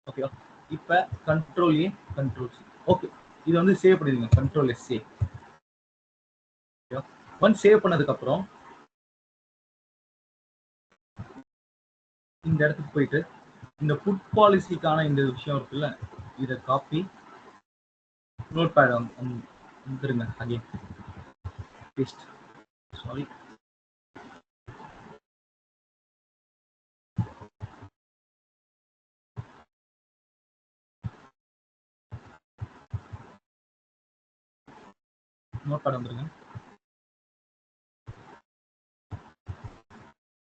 S1: ஓகேவா? இப்ப control A control C. Okay, இது வந்து சேவ் பண்ணிடுங்க. Control S save. ஓகேவா? ஒன்ஸ் சேவ் பண்ணதுக்கு அப்புறம் இந்த இடத்துக்கு போயிட்டு இந்த புட் பாலிசிக்கான இந்த விஷயம் இருக்குல்ல, இதை காப்பி நோட் பேட் வந்துருங்க. Again paste. Sorry, notepad வந்துருங்க.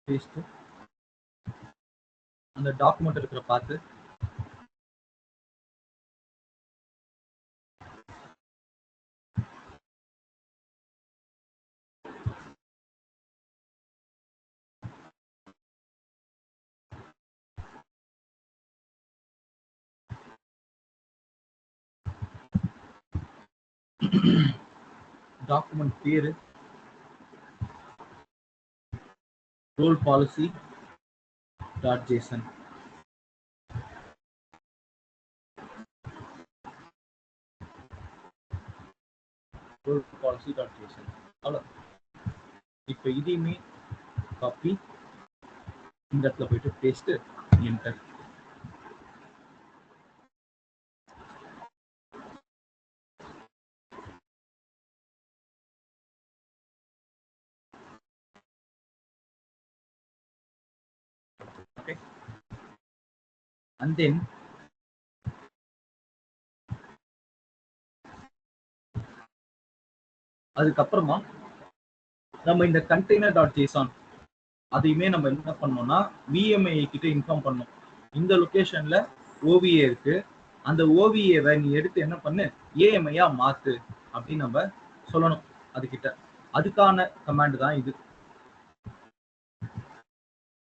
S1: பேஸ்ட். அந்த டாக்குமெண்ட் இருக்கிற பார்த்து டாக்குமெண்ட் பேரு role policy dot JSON. Role policy dot JSON. அவ்வளோ. இப்போ இதையுமே காப்பி இந்த இடத்துல போயிட்டு paste enter. Okay, and then அதுக்கப்புறமா நம்ம இந்த கண்டெய்னர் டாட் ஜேசான் அதையுமே நம்ம என்ன பண்ணோம்னா விஎம்ஐ கிட்ட இன்ஃபார்ம் பண்ணோம். இந்த லொகேஷன்ல ஓவிஏ இருக்கு, அந்த ஓவிஏவை நீ எடுத்து என்ன பண்ணு ஏஎம்ஐயா மாத்து அப்படின்னு நம்ம சொல்லணும் அதுகிட்ட. அதுக்கான கமாண்ட் தான் இது.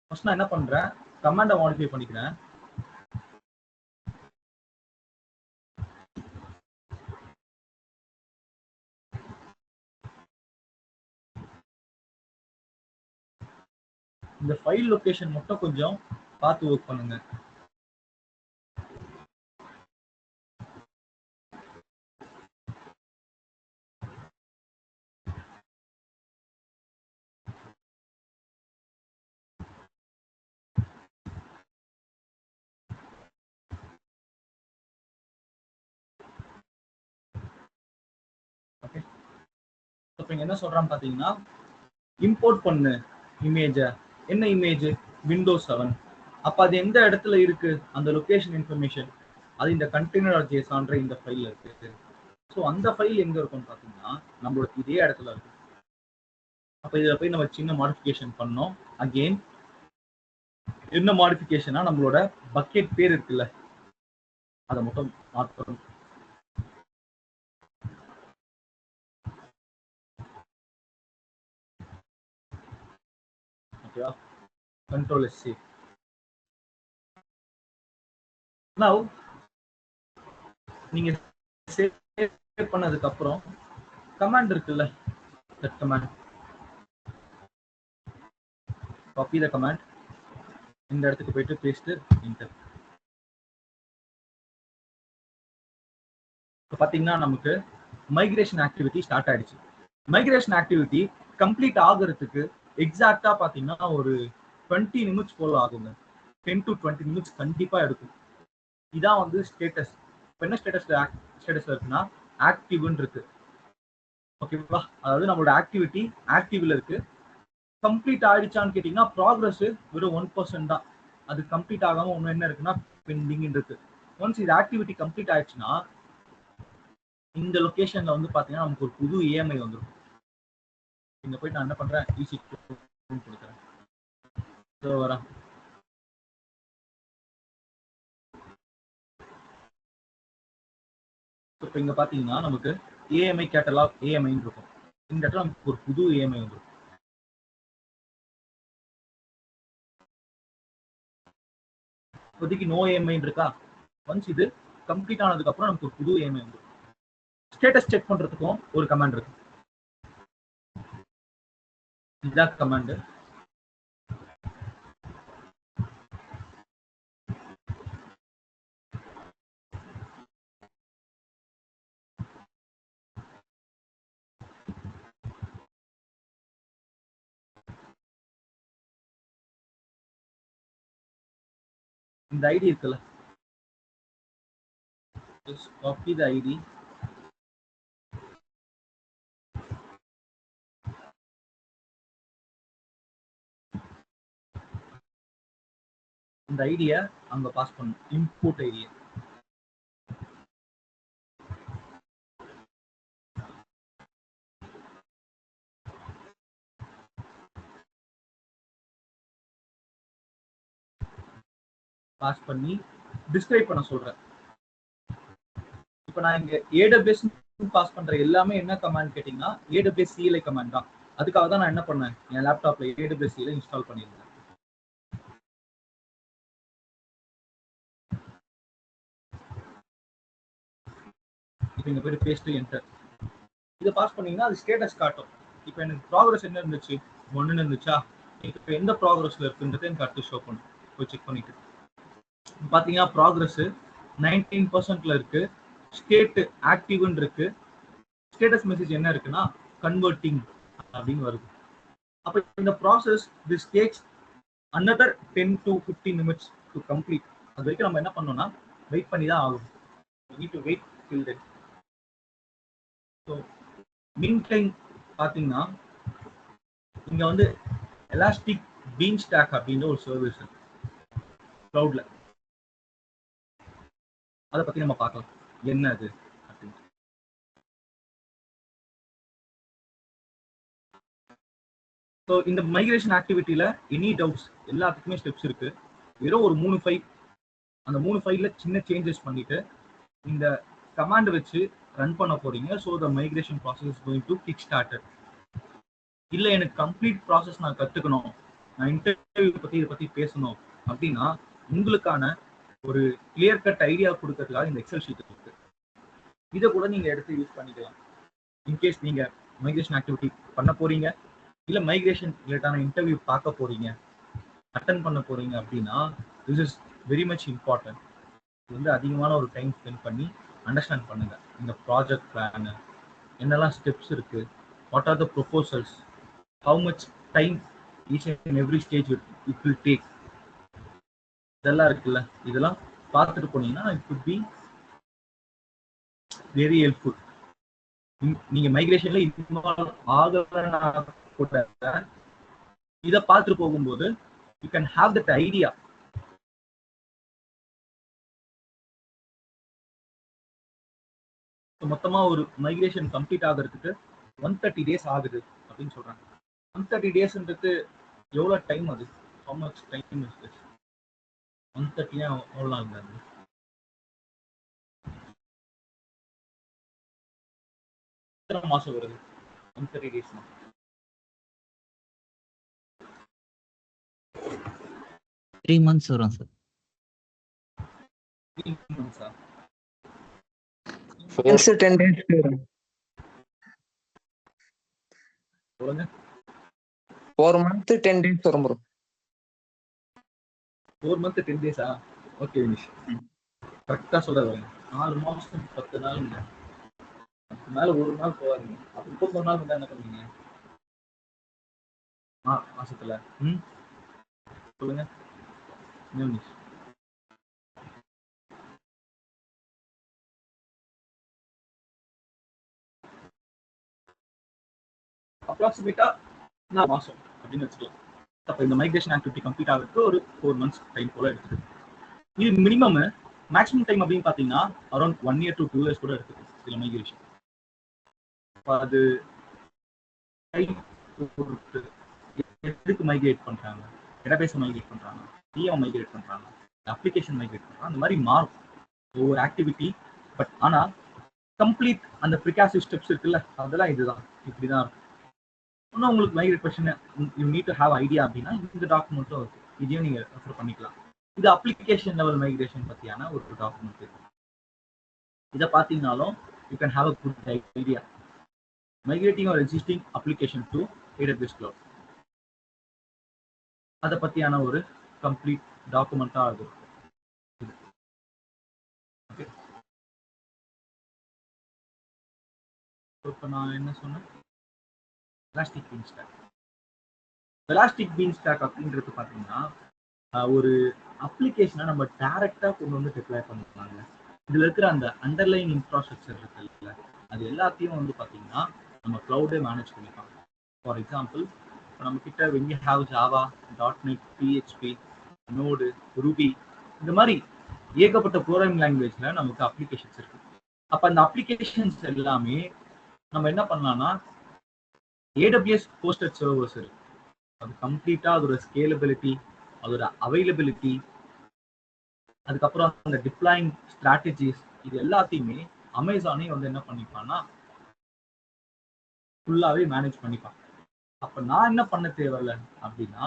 S1: ஃபர்ஸ்ட் நான் என்ன பண்றேன், கமாண்டை மாடிஃபை பண்ணிக்கிறேன். இந்த ஃபைல் லொகேஷன் மட்டும் கொஞ்சம் பார்த்து ஒர்க் பண்ணுங்க. ஓகே, இப்போ இங்க என்ன சொல்றான்னு பாத்தீங்கன்னா, இம்போர்ட் பண்ணு இமேஜ. என்ன இமேஜ்? விண்டோஸ் 7. அப்ப அது எந்த இடத்துல இருக்கு அந்த லொகேஷன் இன்ஃபர்மேஷன்? அது இந்த கண்டெய்னர் ஜேசான்ற இந்த ஃபைல்ல இருக்கு. ஸோ அந்த ஃபைல் எங்க இருக்கும்னு பாத்தீங்கன்னா நம்மளோட இதே இடத்துல இருக்கு. அப்ப இதுல போய் நம்ம சின்ன மாடிஃபிகேஷன் பண்ணோம். அகெயின் என்ன மாடிஃபிகேஷனா நம்மளோட பக்கெட் பேர் இருக்குல்ல, அதை மட்டும் மாற்றணும். ஓகேவா? Control S C. நவ் நீங்க சேவ் பண்ணதுக்கு அப்புறம் கமாண்ட் இருக்குல்ல, that command copy the command. இந்த இடத்துக்கு போயிட்டு பேஸ்ட் என்டர். இப்போ பாத்தீங்கன்னா நமக்கு மைக்ரேஷன் ஆக்டிவிட்டி ஸ்டார்ட் ஆயிடுச்சு. மைக்ரேஷன் ஆக்டிவிட்டி கம்ப்ளீட் ஆகுறதுக்கு எக்ஸாக்டா பாத்தீங்கன்னா ஒரு 20 நிமிட்ஸ் போல ஆகுங்க. 10 to 20 நிமிட்ஸ் கண்டிப்பா எடுக்கும். இதான் வந்து ஸ்டேட்டஸ். இப்போ என்ன ஸ்டேட்டஸ்ல இருக்குன்னா ஆக்டிவ்னு இருக்கு. ஓகேவா? அதாவது நம்மளோட ஆக்டிவிட்டி ஆக்டிவ்ல இருக்கு. கம்ப்ளீட் ஆயிடுச்சான்னு கேட்டீங்கன்னா ப்ராக்ரஸ் வெறும் 1% தான். அது கம்ப்ளீட் ஆகாம ஒன்று என்ன இருக்குன்னா பெண்டிங் இருக்கு. ஒன்ஸ் இது ஆக்டிவிட்டி கம்ப்ளீட் ஆயிடுச்சுன்னா இந்த லொகேஷன்ல வந்து பாத்தீங்கன்னா நமக்கு ஒரு புது ஏஎம்ஐ வந்துடும். இங்க போயிட்டு நான் என்ன பண்றேன், ஈஸி கொடுக்குறேன். வரேன். இப்போ இங்க பாத்தீங்கன்னா நமக்கு ஏஎம்ஐ கேட்டலாக் ஏஎம்ஐன்னு இருக்கும். இந்த இடத்துல நமக்கு ஒரு புது ஏஎம்ஐ வந்துடும். இப்போதைக்கு நோ ஏஎம்ஐ இருக்கா. ஒன்ஸ் இது கம்ப்ளீட் ஆனதுக்கு அப்புறம் நமக்கு ஒரு புது ஏஎம்ஐ வந்துடும். ஸ்டேட்டஸ் செக் பண்றதுக்கும் ஒரு கமாண்ட் இருக்கு. இதுதான் கமாண்ட். இந்த ஐடி இருக்குல்ல, just copy the ID. இந்த ஐடியை அங்க பாஸ் பண்ணும். இன்புட் ஐடியை பாஸ் பண்ணி டிஸ்கிரைப் பண்ண சொல்றேன். இப்போ நான் இங்க ஏடபிள்யூஎஸ் பாஸ் பண்ற எல்லாமே என்ன கமாண்ட் கேட்டீங்கன்னா ஏடபிள்யூஎஸ் CLI கமாண்ட் தான். அதுக்காக தான் நான் என்ன பண்ணேன், என் லேப்டாப்ல ஏடபிள்யூஎஸ் CLI இன்ஸ்டால் பண்ணியிருந்தேன். இப்போ இங்க போயிட்டு பேஸ்ட் என்டர் இதை பாஸ் பண்ணீங்கன்னா அது ஸ்டேட்டஸ் காட்டும். இப்போ எனக்கு ப்ராக்ரஸ் என்ன இருந்துச்சு, 1 இருந்துச்சா. இப்போ எந்த ப்ராக்ரஸ்ல இருக்குன்றது எனக்கு அடுத்து ஷோ பண்ணும். போய் செக் பண்ணிட்டு பாத்தீங்கன்னா ப்ராக்ரஸ் 19% இருக்கு. ஸ்டேட் ஆக்டிவ்னு இருக்கு. ஸ்டேட்டஸ் மெசேஜ் என்ன இருக்குன்னா கன்வெர்ட்டிங் அப்படின்னு வருது. அப்ப இந்த process this takes another 10 to 15 minutes to complete. அது வரைக்கும் நம்ம என்ன பண்ணோம்னா வெயிட் பண்ணி தான் ஆகும். we need to wait till then. so meantime பாத்தீங்கன்னா இங்க வந்து எலாஸ்டிக் பீன் ஸ்டாக் அப்படின்ற ஒரு சர்வீஸ் கிளவுட்ல, அதை பத்தி நம்ம பார்க்கலாம் என்ன அது அப்படின்னு. ஸோ இந்த மைக்ரேஷன் ஆக்டிவிட்டியில எனி டவுட்ஸ் எல்லாத்துக்குமே ஸ்டெப்ஸ் இருக்கு. வெறும் ஒரு 3 ஃபைல், அந்த 3 ஃபைல்ல சின்ன சேஞ்சஸ் பண்ணிட்டு இந்த கமாண்ட் வச்சு ரன் பண்ண போறீங்க. So the migration process is going to kick started. இல்லை எனக்கு கம்ப்ளீட் ப்ராசஸ் நான் கற்றுக்கணும், நான் இன்டர்வியூ பற்றி இதை பற்றி பேசணும் அப்படின்னா உங்களுக்கான ஒரு கிளியர் கட் ஐடியா கொடுக்கறதுக்காக இந்த எக்ஸல் ஷீட் இருக்கு. இதை கூட நீங்க எடுத்து யூஸ் பண்ணிக்கலாம். இன்கேஸ் நீங்க மைக்ரேஷன் ஆக்டிவிட்டி பண்ண போறீங்க, இல்ல மைக்ரேஷன் ரிலேட்டான இன்டர்வியூ பார்க்க போறீங்க, அட்டன் பண்ண போறீங்க அப்படின்னா this is very much important. இது வந்து அதிகமான ஒரு டைம் ஸ்பெண்ட் பண்ணி அண்டர்ஸ்டாண்ட் பண்ணுங்க. இந்த ப்ராஜெக்ட் பிளான் என்னெல்லாம் ஸ்டெப்ஸ் இருக்கு, what are the proposals, how much time each and every stage it will take, இதெல்லாம் இருக்குல்ல. இதெல்லாம் பார்த்துட்டு போனீங்கன்னா it could be very helpful. நீங்க மைக்ரேஷன்ல இன்வால்வ் ஆகலன்னா கூட இதை பார்த்துட்டு போகும்போது you can have that idea. மொத்தமா ஒரு மைக்ரேஷன் கம்ப்ளீட் ஆகிறதுக்கு 130 days ஆகுது அப்படின்னு சொல்றாங்க. 130 daysன்றது எவ்வளவு டைம்? அது how much time is this? 130 எவ்வளவு ஆகுது? எத்தனை மாசம் வருது 130 days?
S4: 3 months வரும் சார்.
S1: 3 months
S5: 10 days வரும்.
S1: சொல்லுங்க.
S5: 4 months 10 days வரும் bro.
S1: 4 months 10 days okay Vinish, கரெக்டா சொல்றாங்க. 4 மாசம் 10 நாள் மேல ஒரு நாள் போவாதீங்க. அப்ப 31 நாள் வந்து என்ன பண்ணுவீங்க மாசத்துல? சொல்லுங்க வினிஷ். அப்ராக்சிமேட்டா 4 மாசம் அப்படின்னு வச்சுக்கலாம். அப்ப இந்த மைக்ரேஷன் ஆக்டிவிட்டி கம்ப்ளீட் ஆகிறதுக்கு ஒரு 4 months டைம் போல எடுக்குது. இது மினிமம். மேக்ஸிமம் டைம் அப்படின்னு பாத்தீங்கன்னா அரௌண்ட் 1 year to 2 years கூட எடுக்குது சில மைக்ரேஷன். அது எதுக்கு மைக்ரேட் பண்றாங்க, டேட்டாபேஸ் மைக்ரேட் பண்றாங்க, டிஎம் மைக்ரேட் பண்றாங்க, அப்ளிகேஷன் மைக்ரேட் பண்றாங்க, அந்த மாதிரி மாறும் ஒவ்வொரு ஆக்டிவிட்டி. பட் ஆனா கம்ப்ளீட் அந்த ப்ரிகாசிவ் ஸ்டெப்ஸ் இருக்குல்ல, அதெல்லாம் இதுதான், இப்படிதான் இருக்கும். இன்னும் உங்களுக்கு migrate question you need to have idea அப்படின்னா இந்த டாக்குமெண்ட்டும் இருக்கு, இதையும் நீங்க ரெஃபர் பண்ணிக்கலாம். இது அப்ளிகேஷன் லெவல் மைக்ரேஷன் பத்தியான ஒரு டாக்குமெண்ட். இதை பார்த்தீங்கன்னாலும் you can have a good idea migrating our existing application to AWS Cloud. அதை பத்தியான ஒரு கம்ப்ளீட் டாக்குமெண்டா அது. ஓகே, இப்போ நான் என்ன சொன்னேன், Elastic Beanstalk. Elastic Beanstalk அப்படின்றது பார்த்தீங்கன்னா ஒரு அப்ளிகேஷனை நம்ம டைரக்டா கொண்டு வந்து டிப்ளாய் பண்ணிக்கலாங்க. இதுல இருக்கிற அந்த அண்டர்லைன் இன்ஃப்ராஸ்ட்ரக்சர் இருக்குல்ல, அது எல்லாத்தையும் வந்து பார்த்தீங்கன்னா நம்ம கிளவுடே மேனேஜ் பண்ணிக்கலாம். ஃபார் எக்ஸாம்பிள், இப்போ நம்ம கிட்ட வெங்கி have Java, .NET, PHP, Node, Ruby, இந்த மாதிரி ஏகப்பட்ட ப்ரோக்ராமிங் லாங்குவேஜ்ல நமக்கு அப்ளிகேஷன்ஸ் இருக்கு. அப்ப அந்த அப்ளிகேஷன்ஸ் எல்லாமே நம்ம என்ன பண்ணலாம்னா AWS ஹோஸ்டட் சர்வர்ஸ் இருக்கு. அது கம்ப்ளீட்டா அதோட ஸ்கேலபிலிட்டி, அதோட அவைலபிலிட்டி, அதுக்கப்புறம் அந்த டிப்ளாயிங் ஸ்ட்ராட்டஜிஸ், இது எல்லாத்தையுமே அமேசானே வந்து என்ன பண்ணிப்பான்னா ஃபுல்லாவே மேனேஜ் பண்ணிப்பான். அப்ப நான் என்ன பண்ண தேவையில்ல அப்படின்னா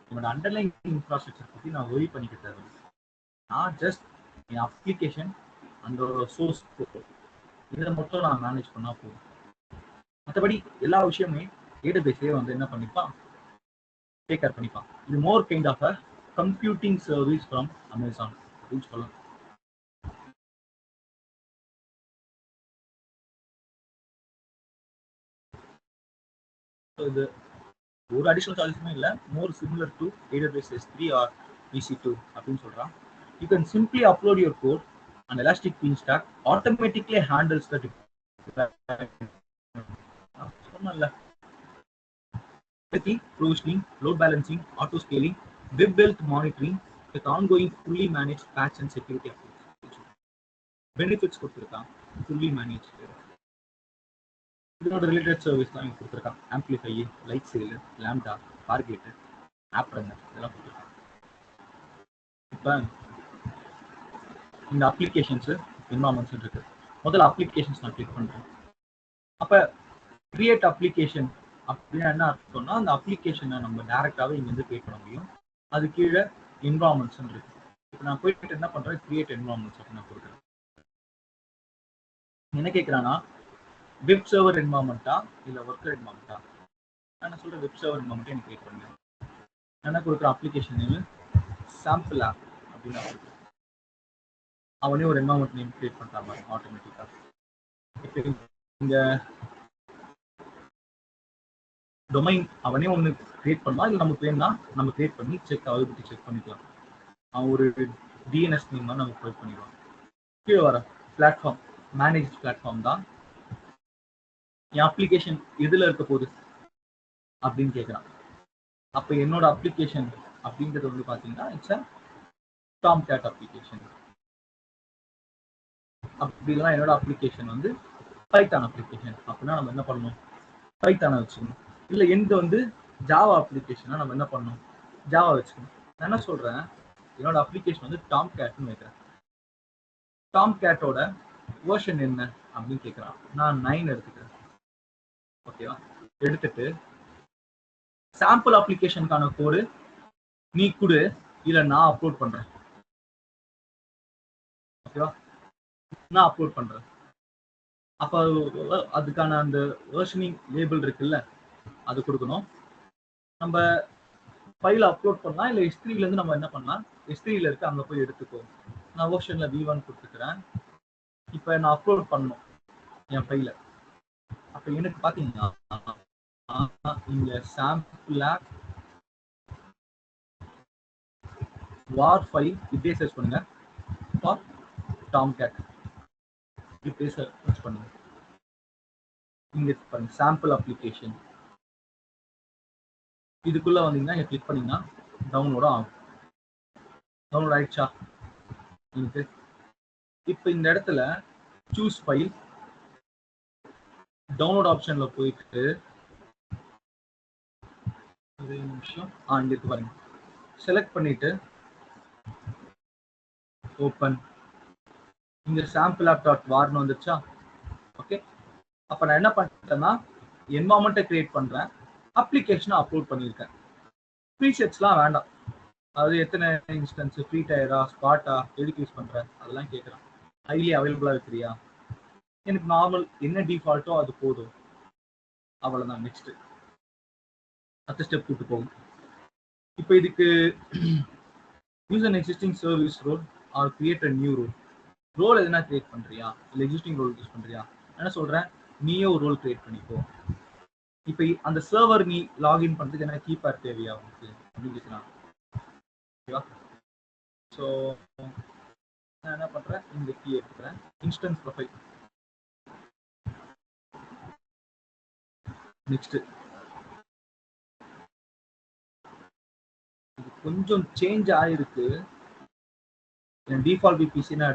S1: என்னோட அண்டர்லைன் இன்ஃப்ராஸ்ட்ரக்சர் பத்தி நான் ஒரி பண்ணிக்க தேவையில்லை. நான் ஜஸ்ட் என் அப்ளிகேஷன் அந்த சோர்ஸ் இதை மட்டும் நான் மேனேஜ் பண்ணா போதும். மற்றபடி எல்லா விஷயமே ஏடபிள்யூஎஸ்ஏ வந்து என்ன பண்ணிப்பான், டேக் கேர் பண்ணிப்பான். இது more kind of a computing service from Amazon அப்படின்னு சொல்லலாம். இது ஒரு அடிஷனல் சார்ஜஸுமே இல்லை, more similar to AWS S3 or EC2 அப்படின்னு சொல்றான். You can simply upload your code and Elastic Beanstalk automatically handles the சொன்னல provisioning, load balancing, auto scaling, web health monitoring with ongoing fully managed patch and security updates. Benefits கொடுத்திருக்கான், fully managed. இதோட related service தான் கொடுத்துருக்கான். Amplify, Lightsail, Lambda, Fargate, App Runner இதெல்லாம் கொடுத்துருக்காங்க. இப்போ இந்த applications என்வரான்மெண்ட்ஸ் இருக்கு. முதல்ல அப்ளிகேஷன்ஸ் நான் கிளிக் பண்றேன். அப்ப கிரியேட் அப்ளிகேஷன் அப்படின்னா என்ன அர்த்தம்னா அந்த அப்ளிகேஷனை நம்ம டைரக்டாவே இங்க இருந்து கிரியேட் பண்ண முடியும். அது கீழே என்வரான்மெண்ட்ஸ் இருக்கு. இப்போ நான் போயிட்டு என்ன பண்றேன், கிரியேட் என்வரான்மெண்ட்ஸ் அப்படின்னு நான் கொடுக்குறேன். என்ன கேட்கிறானா வெப் சர்வர் என்வரான்மெண்ட்டா இல்ல ஒர்க்கர் என்வரான்மெண்ட்டா? நான் சொல்றேன் வெப் சர்வர் என்வரான்மெண்ட் எனக்கு கிரியேட் பண்ணுங்க. என்ன கொடுக்குற அப்ளிகேஷன் நேம் சாம்பிள் ஆப் அப்படின்னு கொடுக்குறேன். அவனே ஒரு என்வரான்மெண்ட் நேம் கிரியேட் பண்ற மாதிரி ஆட்டோமேட்டிக்கா. இப்போ இந்த டொமைன் அவனே ஒன்று கிரியேட் பண்ணலாம், இல்லை நமக்கு வேணும்னா நம்ம கிரியேட் பண்ணி செக் அவைலபிலிட்டி செக் பண்ணிக்கலாம். அவன் ஒரு DNS நேம் தான் நம்ம ப்ரொவைட் பண்ணிடுவான். கீழே வர பிளாட்ஃபார்ம் மேனேஜ் பிளாட்ஃபார்ம் தான் என் அப்ளிகேஷன் எதுல இருக்க போகுது அப்படின்னு கேட்குறான். அப்போ என்னோட அப்ளிகேஷன் அப்படின்றது வந்து பார்த்தீங்கன்னா இட்ஸ் அ டாம்கேட் அப்ளிகேஷன். அப்படிலாம் என்னோட அப்ளிகேஷன் வந்து பைத்தான் அப்ளிகேஷன் அப்படின்னா நம்ம என்ன பண்ணணும், பைத்தானை வச்சுக்கணும். இல்லை எந்த வந்து ஜாவா அப்ளிகேஷனா நம்ம என்ன பண்ணணும், ஜாவா வச்சுக்கணும். நான் என்ன சொல்றேன், என்னோட அப்ளிகேஷன் வந்து டாம்கேட்னு வைக்கிறேன். டாம்கேட்டோட வேர்ஷன் என்ன அப்படின்னு கேட்குறான். நான் 9 எடுத்துக்கிறேன். ஓகேவா? எடுத்துட்டு சாம்பிள் அப்ளிகேஷனுக்கான கோடு நீ கொடு, இல்லை நான் அப்லோட் பண்றேன். ஓகேவா? நான் அப்லோட் பண்றேன். அப்ப அதுக்கான அந்த வேர்ஷனிங் லேபிள் இருக்குல்ல, அது கொடுக்கணும். நம்ம ஃபைல் அப்லோட் பண்ணலாம், இல்லை S3ல இருந்து நம்ம என்ன பண்ணலாம், S3ல இருக்கு அங்க போய் எடுத்துக்கோ. நான் வேர்ஷன்ல V1 கொடுத்துக்கிறேன். இப்போ நான் அப்லோட் பண்ணணும் என் ஃபைல. அப்ப எனக்கு பாத்தீங்கன்னா இங்க சாம்பிள் ஆப் வார் ஃபைல் இப்படியே சர்ச் பண்ணுங்க, ஃபார் டாம்கேட் இப்படியே சர்ச் பண்ணுங்க. இங்க பாருங்க சாம்பிள் அப்ளிகேஷன், இதுக்குள்ள வந்தீங்கன்னா இங்க கிளிக் பண்ணீங்கன்னா டவுன்லோட் ஆகும். டவுன்லோட் ஆயிடுச்சா? இப்போ இந்த இடத்துல சூஸ் ஃபைல் டவுன்லோட் ஆப்ஷன்ல போயிட்டு ஒரே நிமிஷம். இங்க இருக்கு பாருங்க. செலக்ட் பண்ணிட்டு ஓப்பன். இங்க sample app.varன்னு வந்துருச்சா? ஓகே. அப்ப நான் என்ன பண்ணிட்டேன்னா என்வாயர்மெண்ட்டை கிரியேட் பண்றேன், அப்ளிகேஷனை அப்லோட் பண்ணியிருக்கேன். ப்ரீசெட்ஸ்லாம் வேண்டாம். அதாவது எத்தனை இன்ஸ்டன்ஸ், ஃப்ரீ டயரா, ஸ்பாட்டா, எதுக்கு யூஸ் பண்றேன் அதெல்லாம் கேட்குறேன். ஹைலி அவைலபிளா இருக்கிறியா? எனக்கு நார்மல் என்ன டிஃபால்ட்டோ அது போதும், அவ்வளவுதான். நெக்ஸ்ட் அடுத்த ஸ்டெப் கூட்டு போகும். இப்போ இதுக்கு use an existing service role or create a new role. Role எதுனா கிரியேட் பண்றியா இல்லை எக்ஸிஸ்டிங் ரோல் யூஸ் பண்றியா? என்ன சொல்றேன், நீயே ஒரு ரோல் கிரியேட் பண்ணிக்கோ. இப்போ அந்த சர்வர் நீ லாகின் பண்றதுக்கு என்ன கீப்பர் தேவையா உனக்கு அப்படின்னு கேட்கலாம். ஓகேவா? ஸோ நான் என்ன பண்றேன், இந்த கீ எடுத்துக்கிறேன். Instance profile. நெக்ஸ்ட் இது கொஞ்சம் சேஞ்ச் ஆயிருக்கு. என் டிஃபால்ட் விபிசி நான்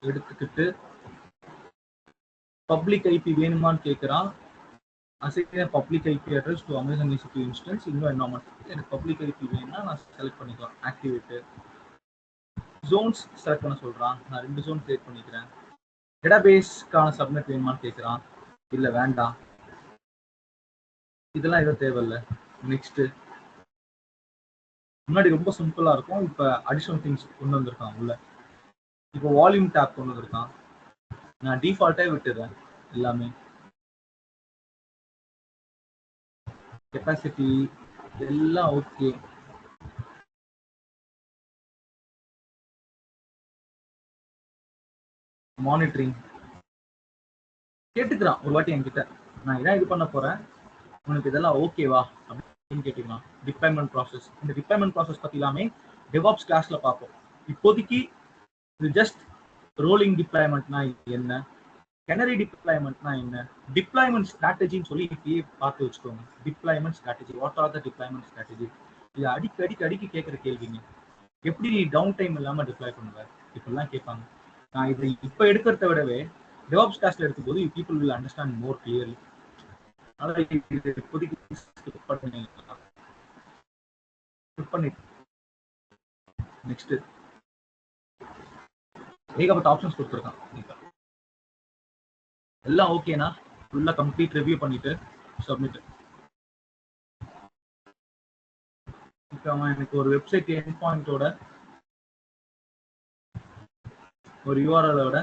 S1: எடுத்துக்கிட்டு பப்ளிக் ஐபி வேணுமான்னு கேட்குறான். Assign public IP address to Amazon EC2 instance இன்னும் என்வாயர்மெண்ட். எனக்கு பப்ளிக் ஐபி வேணும்னா நான் செலக்ட் பண்ணிக்கலாம். ஆக்டிவேட்டு ஜோன்ஸ் செலக்ட் பண்ண சொல்றான். நான் 2 ஜோன் கிரியேட் பண்ணிக்கிறேன். டேட்டாபேஸ்க்கான சப்நெட் வேணுமான்னு கேட்குறான். இல்லை வேண்டாம், இதெல்லாம் எதுவும் தேவையில்லை. நெக்ஸ்ட் முன்னாடி ரொம்ப சிம்பிளா இருக்கும், இப்போ அடிஷனல் திங்ஸ் கொண்டு வந்திருக்கான் உள்ள. இப்போ வால்யூம் டேப் கொண்டு வந்திருக்கான். நான் டிஃபால்ட்டே விட்டுறேன் எல்லாமே. கெப்பாசிட்டி எல்லாம் ஓகே. மானிட்டரிங் கேட்டுக்கிறான் ஒரு வாட்டி என்கிட்ட, நான் இதான் இது பண்ண போறேன், உனக்கு இதெல்லாம் ஓகேவா அப்படின்னு கேட்டுக்கலாம். டிப்ளாய்மெண்ட் ப்ராசஸ், இந்த டிப்ளாய்மெண்ட் ப்ராசஸ் பத்தி எல்லாமே டெவாப்ஸ் கிளாஸ்ல பார்ப்போம். இப்போதைக்கு இது ஜஸ்ட் ரோலிங் டிப்ளாய்மெண்ட்னா என்ன, கேனரி டிப்ளாய்மெண்ட்னா என்ன, டிப்ளாய்மெண்ட் ஸ்ட்ராட்டஜின்னு சொல்லி இப்பயே பார்த்து வச்சுக்கோங்க. Deployment strategy, what are the deployment strategy? இது அடிக்கடி கேட்குற கேள்விங்க. எப்படி நீ டவுன் டைம் இல்லாம டிப்ளாய் பண்ணுவ, இப்படிலாம் கேட்பாங்க. நான் இதை இப்போ எடுக்கிறத விடவே டெவாப்ஸ் கிளாஸ்ல எடுக்கும்போது people will understand more clearly. அதனால இது இப்போதைக்கு நெக்ஸ்ட் ஏகப்பட்ட ஆப்ஷன்ஸ் கொடுத்துருக்கான். எல்லாம் ஓகேனா ஃபுல்லா கம்ப்ளீட் ரிவ்யூ பண்ணிட்டு சப்மிட். இப்போ அவன் எனக்கு ஒரு வெப்சைட் எண்ட் பாயிண்டோட ஒரு யூஆர்எலோட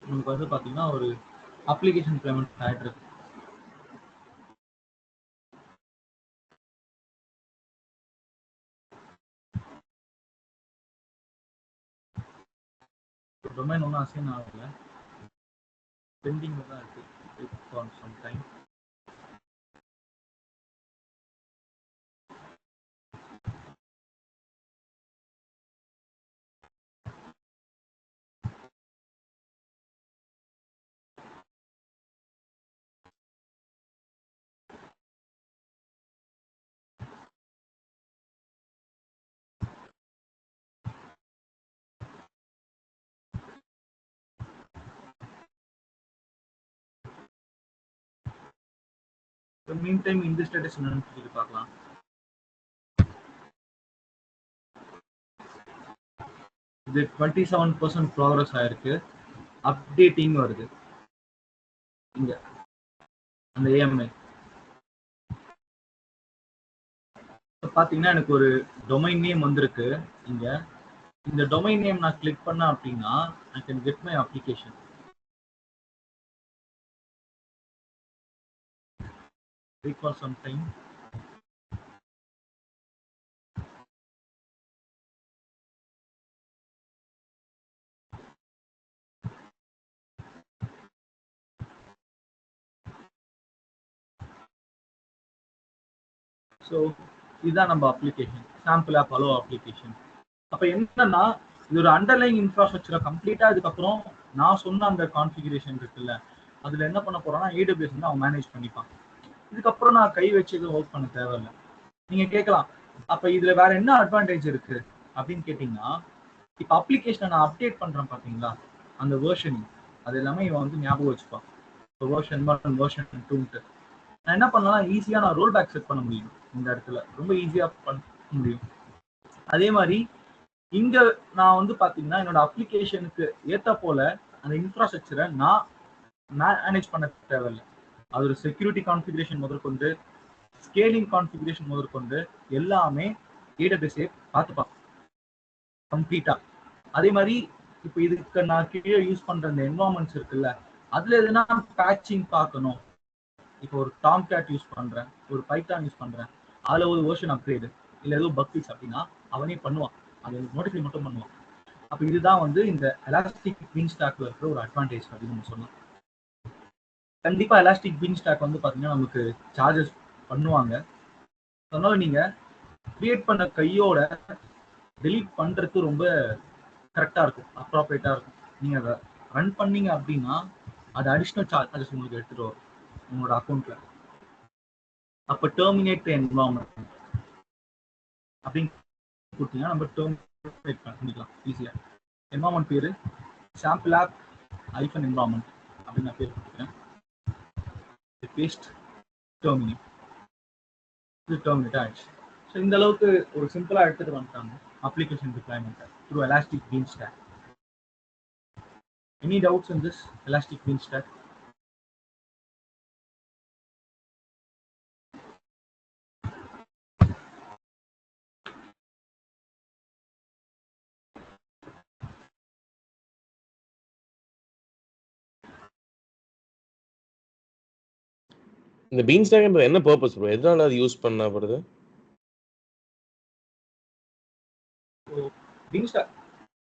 S1: உங்களுக்கு வந்து பார்த்தீங்கன்னா ஒரு அப்ளிகேஷன் பேமெண்ட் ஆயிட்டு டொமைன் ஒன்றும் அசைன் ஆகல, பெண்டிங்ல தான் இருக்கு for some time. Mean time இந்த ஸ்டேட்டஸ் என்னன்னு சொல்லி பார்க்கலாம். இது 27% ப்ராக்ரஸ் ஆயிருக்கு. அப்டேட்டிங் வருது இங்க அந்த ஏஎம்ஐ பாத்தீங்கன்னா எனக்கு ஒரு டொமைன் நேம் வந்திருக்கு. இங்க இந்த டொமைன் நேம் நான் கிளிக் பண்ண அப்படின்னா I can get my application. Wait for some time. So இதுதான் நம்ம application, sample app hello application. அப்போ என்னன்னா இது ஒரு அண்டர்லைங் இன்ஃப்ராஸ்ட்ரக்சரை கம்ப்ளீட்டா இதுக்கப்புறம் நான் சொன்ன அந்த கான்ஃபிகரேஷன் இருக்குல்ல, அதுல என்ன பண்ண போறோம்னா AWS வந்து அவன் மேனேஜ் பண்ணிப்பான். இதுக்கப்புறம் நான் கை வச்சு எதுவும் ஒர்க் பண்ண தேவையில்லை. நீங்க கேட்கலாம், அப்ப இதுல வேற என்ன அட்வான்டேஜ் இருக்கு அப்படின்னு கேட்டீங்கன்னா, இப்ப அப்ளிகேஷனை நான் அப்டேட் பண்றேன் பாத்தீங்களா, அந்த வேர்ஷனிங் அது எல்லாமே இவன் வந்து ஞாபகம் வச்சுப்பான். இப்போ வேர்ஷன் 1 வேர்ஷன் 2ன்ட்டு நான் என்ன பண்ணலாம், ஈஸியா நான் ரோல் பேக் செட் பண்ண முடியும். இந்த இடத்துல ரொம்ப ஈஸியா பண்ண முடியும். அதே மாதிரி இங்க நான் வந்து பாத்தீங்கன்னா என்னோட அப்ளிகேஷனுக்கு ஏத்த போல அந்த இன்ஃப்ராஸ்ட்ரக்சரை நான் மேனேஜ் பண்ண தேவையில்லை. அது ஒரு செக்யூரிட்டி கான்ஃபிகரேஷன் முதற்கொண்டு ஸ்கேலிங் கான்ஃபிகரேஷன் முதற்கொண்டு எல்லாமே ஏடபிள்யூஎஸ் பார்த்துப்பாங்க கம்ப்ளீட்டா. அதே மாதிரி இப்போ இதுக்கு நான் கீழே யூஸ் பண்ற இந்த என்வரான்மெண்ட்ஸ் இருக்குல்ல, அதுல எதுனா பேட்சிங் பார்க்கணும். இப்போ ஒரு டாம் கேட் யூஸ் பண்றேன், ஒரு பைத்தான் யூஸ் பண்றேன், அதுல ஒரு வெர்ஷன் அப்கிரேடு இல்ல ஏதோ பக் ஃபிக்ஸ் அப்படின்னா அவனே பண்ணுவான், அது நோட்டிஃபை மட்டும் பண்ணுவான். அப்போ இதுதான் வந்து இந்த எலாஸ்டிக் பீன்ஸ்டாக்ல இருக்கிற ஒரு அட்வான்டேஜ் அப்படின்னு நம்ம சொல்லலாம். கண்டிப்பா எலாஸ்டிக் பீன்ஸ்டாக் வந்து பாத்தீங்கன்னா நமக்கு சார்ஜஸ் பண்ணுவாங்க. அதனால நீங்க கிரியேட் பண்ண கையோட டெலீட் பண்றது ரொம்ப கரெக்டா இருக்கும், அப்ராப்ரியேட்டா இருக்கும். நீங்க அதை ரன் பண்ணீங்க அப்படின்னா அது அடிஷனல் சார்ஜஸ் உங்களுக்கு எடுத்துட்டு வரும் உங்களோட அக்கௌண்ட்ல. அப்ப டெர்மினேட் என்வரான்மெண்ட் அப்படின்னு கொடுத்தீங்கன்னா நம்ம டெர்மினேட் பண்ணிக்கலாம் ஈஸியா. என்வரான்மெண்ட் பேரு சாம்பிள் ஆப் ஐஃபன் என்வரான்மெண்ட் அப்படின்னு நான் பேர் கொடுத்துக்கிறேன். பேஸ்ட் டெர்மினேட், இது டெர்மினேட் ஆயிடுச்சு. ஸோ இந்த அளவுக்கு ஒரு சிம்பிளா எடுத்துட்டு வந்துட்டாங்க application deployment through Elastic Beanstalk. Any doubts in this Elastic Beanstalk?
S6: இந்த பீன்ஸ்டாக் என்ன பர்பஸ் ப்ரோ? எதனால அது யூஸ் பண்ணப்படுது?
S1: பீன்ஸ்டாக்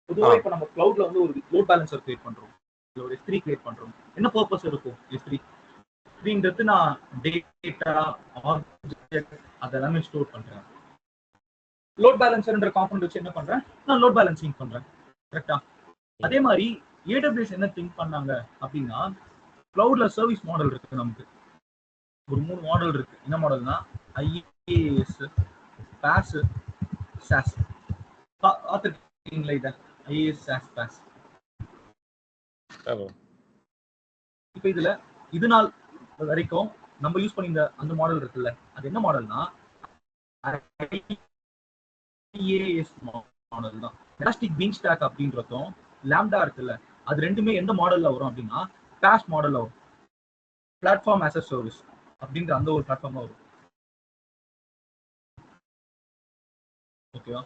S1: பொதுவாக இப்போ நம்ம கிளவுட்ல வந்து ஒரு லோட் பேலன்சர் கிரியேட் பண்றோம், ஒரு S3 கிரியேட் பண்றோம். என்ன பர்பஸ் இருக்கும் S3ன்றது? நான் டேட்டா ஆப்ஜெக்ட் அதெல்லாமே ஸ்டோர் பண்றேன். லோட் பேலன்சர்ன்ற காம்பனன்ட் வச்சு என்ன பண்றேன், நான் லோட் பேலன்சிங் பண்றேன். கரெக்டா? அதே மாதிரி AWS என்ன திங்க் பண்ணாங்க அப்படின்னா, கிளவுட்ல சர்வீஸ் மாடல் இருக்கு. நமக்கு ஒரு 3 மாடல் இருக்கு. என்ன மாடல்னா IaaS, PaaS, SaaS. பார்த்துருக்கீங்களா இதை? IaaS, SaaS, PaaS. இப்போ இதுல இது நாள் வரைக்கும் நம்ம யூஸ் பண்ணி அந்த மாடல் இருக்குல்ல, அது என்ன மாடல்னா IaaS மாடல் தான். எலாஸ்டிக் பீன்ஸ்டாக் அப்படின்றதும் லாம்டா இருக்குல்ல, அது ரெண்டுமே எந்த மாடல்ல வரும் அப்படின்னா PaaS மாடல்ல வரும். பிளாட்ஃபார்ம் ஆஸ் அ சர்வீஸ் அப்படின்ற அந்த ஒரு பிளாட்ஃபார்ம்ல வரும். ஓகேவா?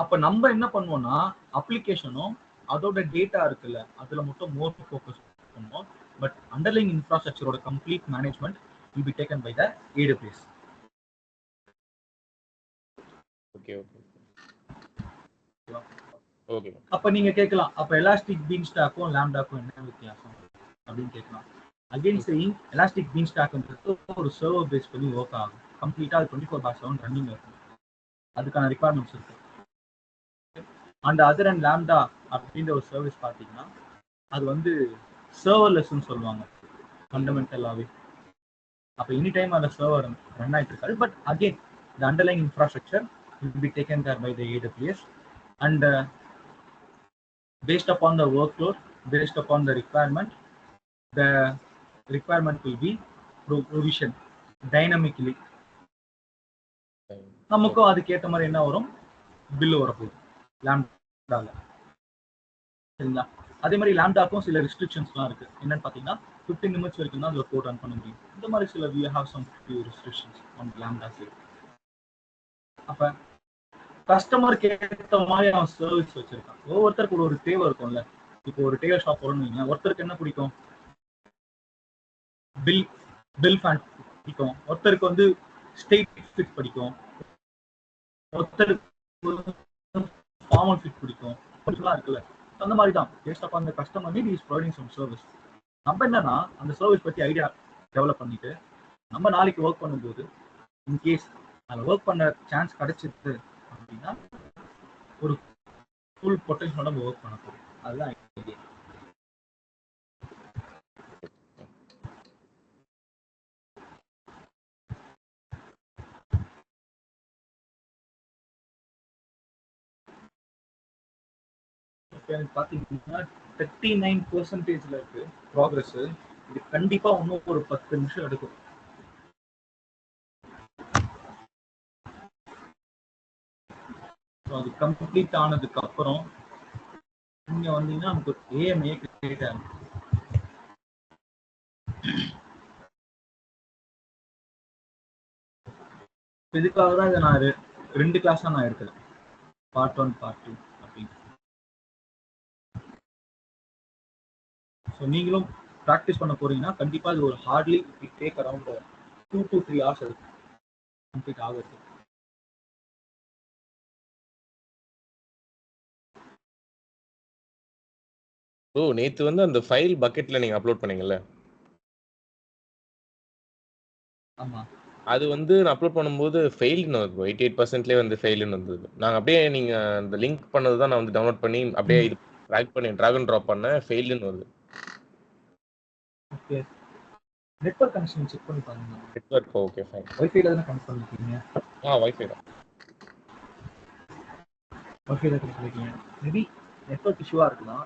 S1: அப்ப நம்ம என்ன பண்ணுவோம்னா அப்ளிகேஷனும் அதோட டேட்டா இருக்குல்ல அதுல மட்டும் மோர் ஃபோக்கஸ் பண்ணுவோம். பட் அண்டர்லைங் இன்ஃப்ராஸ்ட்ரக்சரோட complete management will be taken by the AWS.
S6: Okay okay okay.
S1: அப்ப நீங்க கேட்கலாம், அப்ப எலாஸ்டிக் பீன்ஸ்டாக்கும் லாம்டாக்கும் என்ன வித்தியாசம் அப்படின்னு கேட்கலாம். அகைன் சேயிங், எலாஸ்டிக் பீன்ஸ்டாக்ன்றது ஒரு சர்வர் பேஸ் பண்ணி ஒர்க் ஆகும். கம்ப்ளீட்டா 24/7 ரன்னிங் இருக்கும். அதுக்கான ரிக்வயர்மெண்ட்ஸ் இருக்கு. அண்ட் அதர் அண்ட் லாம்டா அப்படின்ற ஒரு சர்வீஸ் பார்த்தீங்கன்னா அது வந்து சர்வர்லெஸ்ன்னு சொல்லுவாங்க ஃபண்டமெண்டலாகவே. அப்போ எனி டைம் அந்த சர்வர் ரன் ஆகிட்டு இருக்காது. But again the underlying infrastructure will be taken care by the AWS and based upon the workload, based upon the requirement will be provision dynamically. நமக்கும் அதுக்கேற்ற மாதிரி என்ன வரும், பில்லு வரப்போகுது லாம்டால. சரிங்களா? அதே மாதிரி லாம்டாக்கும் சில ரெஸ்ட்ரிக்ஷன்ஸ்லாம் இருக்கு. என்னன்னு பார்த்தீங்கன்னா 15 நிமிஷம் வரைக்கும் தான் அதில் கோட் ரன் பண்ண முடியும். இந்த மாதிரி சில we have some few restrictions on லாம்டாஸ் இருக்கு. அப்ப கஸ்டமருக்கு ஏற்ற மாதிரி அவன் சர்வீஸ் வச்சிருக்கான். ஒவ்வொருத்தருக்கு ஒரு தேவை இருக்கும்ல. இப்போ ஒரு டெய்லர் ஷாப் போறோம்னு ஒருத்தருக்கு என்ன பிடிக்கும், பில் ஃபேன் பிடிக்கும், ஒருத்தருக்கு வந்து ஸ்ட்ரெயிட் ஃபிட் பிடிக்கும், ஒருத்தருக்கு ஃபார்மல் ஃபிட் பிடிக்கும். இருக்குல்ல, அந்த மாதிரி தான் based upon the customer need is providing some service. நம்ம என்னன்னா அந்த சர்வீஸ் பத்தி ஐடியா டெவலப் பண்ணிட்டு நம்ம நாளைக்கு ஒர்க் பண்ணும்போது இன்கேஸ் அதில் ஒர்க் பண்ண சான்ஸ் கிடைச்சிருக்கு அப்படின்னா ஒரு ஃபுல் பொட்டன்ஷியலோட நம்ம ஒர்க் பண்ண போகிறோம். அதுதான் ஐடியா. பார்த்தீங்கன்னா 39% இருக்கு ப்ராக்ரஸ். இது கண்டிப்பா இன்னும் ஒரு 10 நிமிஷம் எடுக்கும். அது கம்ப்ளீட் ஆனதுக்கு அப்புறம் நீங்க வந்தீங்கன்னா நமக்கு ஏஎம்ஏ கிரியேட் ஆகும். இதுக்காக தான் இதை நான் 2 கிளாஸா நான் எடுக்கிறேன், பார்ட் 1 பார்ட் 2 அப்படின்னு. ஸோ நீங்களும் ப்ராக்டிஸ் பண்ண போறீங்கன்னா கண்டிப்பா இது ஒரு hardly it take around 2 to 3 hours இருக்கு கம்ப்ளீட் ஆகுது.
S6: ப்ரோ நேத்து வந்து அந்த ஃபைல் பக்கெட்ல நீங்க அப்லோட் பண்ணீங்கல்ல,
S1: ஆமா,
S6: அது வந்து நான் அப்லோட் பண்ணும்போது ஃபெயில்னு வருது ப்ரோ. 88%லேயே வந்து ஃபெயில்னு வந்தது. நாங்க அப்படியே நீங்க அந்த லிங்க் பண்ணது தான் நான் வந்து டவுன்லோட் பண்ணி அப்படியே இது ட்ராக் பண்ணி ட்ராக் அண்ட் ட்ராப் பண்ணேன், ஃபெயில்னு வருது.
S1: ஓகே. நெட்வொர்க் கனெக்ஷன் செக் பண்ணி பாருங்க.
S6: Network okay fine.
S1: வைஃபைல தானே கனெக்ட் பண்ணிருக்கீங்க?
S6: வைஃபை தான்.
S1: வைஃபைல கனெக்ட் பண்ணிருக்கீங்க. மேபி நெட்வொர்க் இஷ்யூவா இருக்கலாம்.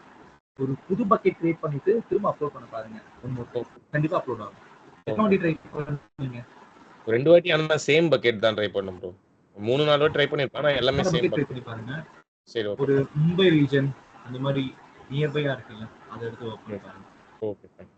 S1: ஒரு புது பக்கெட் கிரியேட் பண்ணிட்டு திரும்ப அப்லோட் பண்ண பாருங்க. கண்டிப்பா அப்லோட் ஆகும். எத்தனை ட்ரை பண்ணீங்க?
S6: 2 வாட்டி அந்த மாதிரி சேம் பக்கெட் தான் ட்ரை பண்ணேன் ப்ரோ. 3 4 வாட்டி ட்ரை பண்ணிருப்பேன், ஆனா எல்லாமே சேம்
S1: ட்ரை
S6: பக்கெட்.
S1: பண்ணி பாருங்க.
S6: சரி ஓகே.
S1: ஒரு மும்பை ரீஜன் அந்த மாதிரி நியர்பையா இருக்குல்ல, அதை எடுத்து ஓப்பன் பாருங்க.
S6: Okay fine.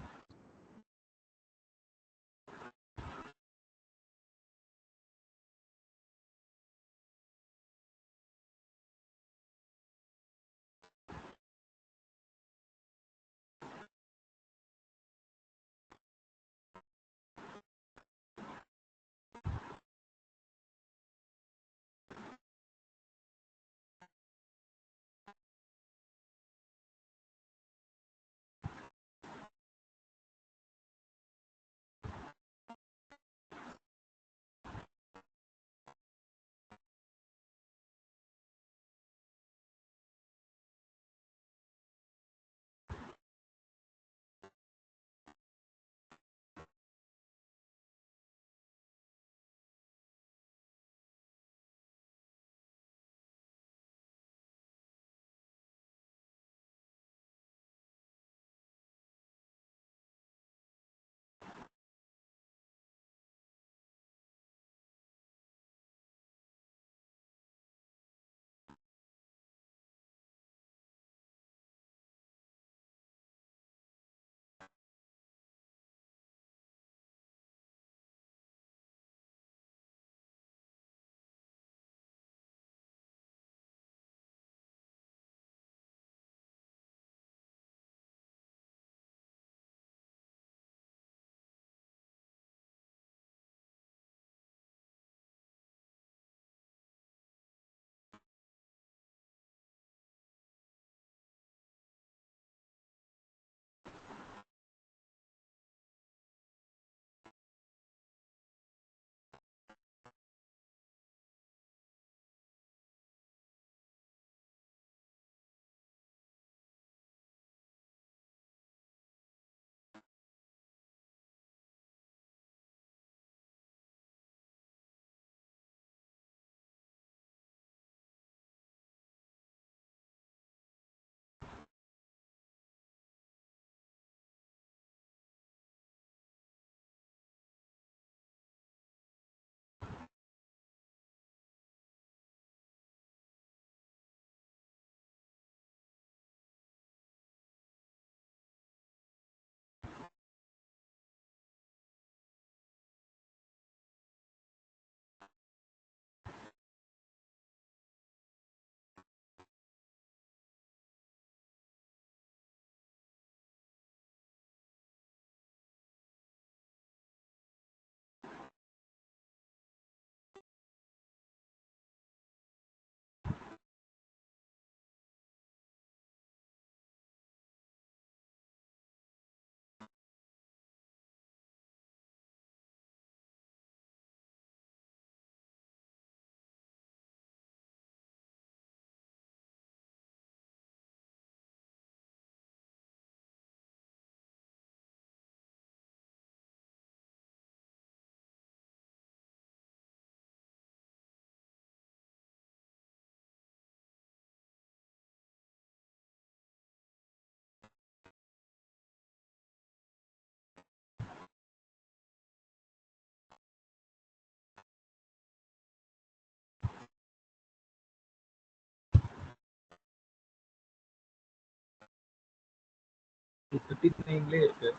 S1: 2039 இருக்கு.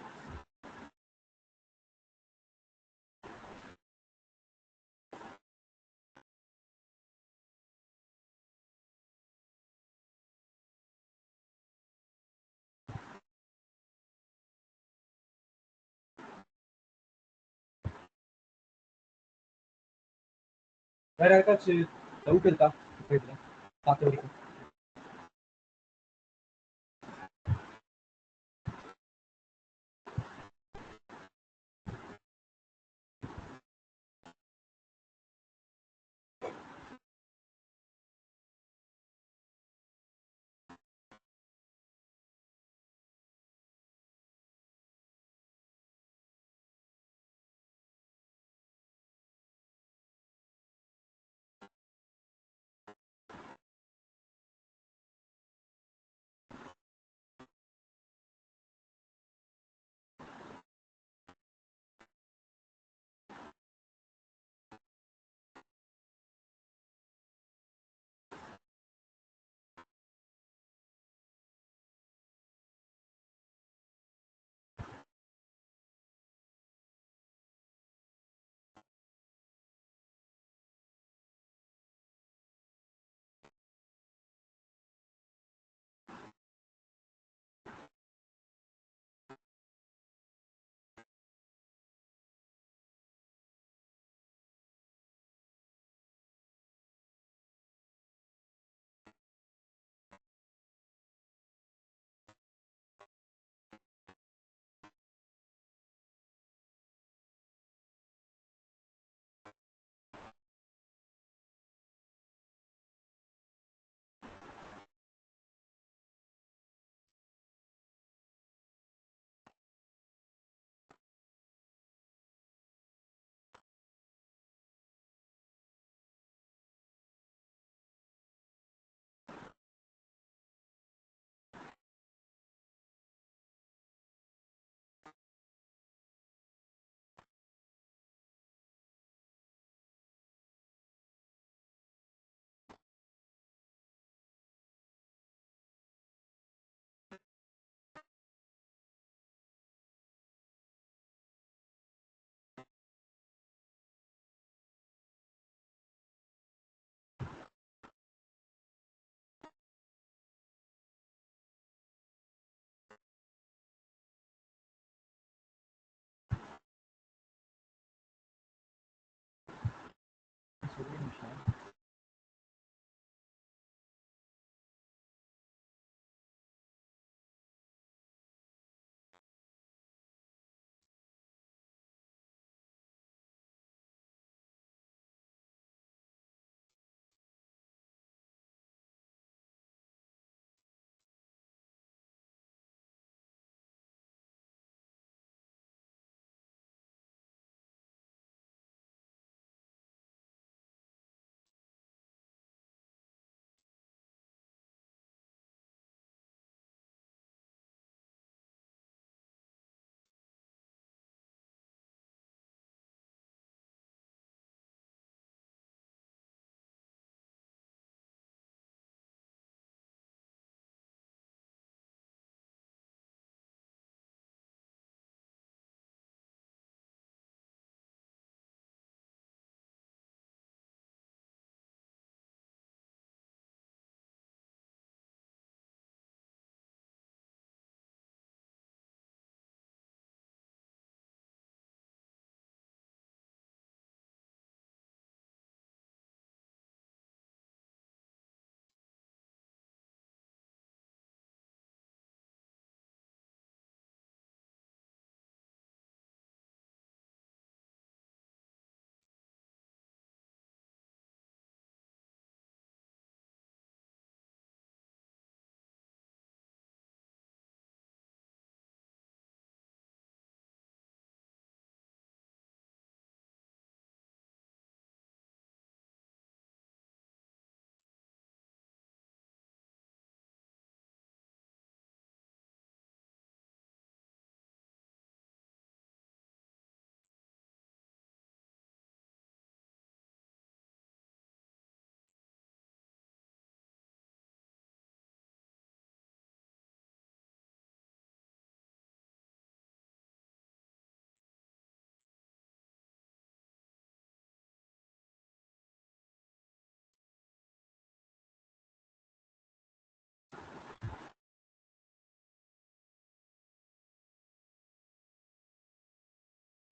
S1: வேற யாருக்காச்சும் டவுட் இருக்கா இதுல பார்த்த வரைக்கும்?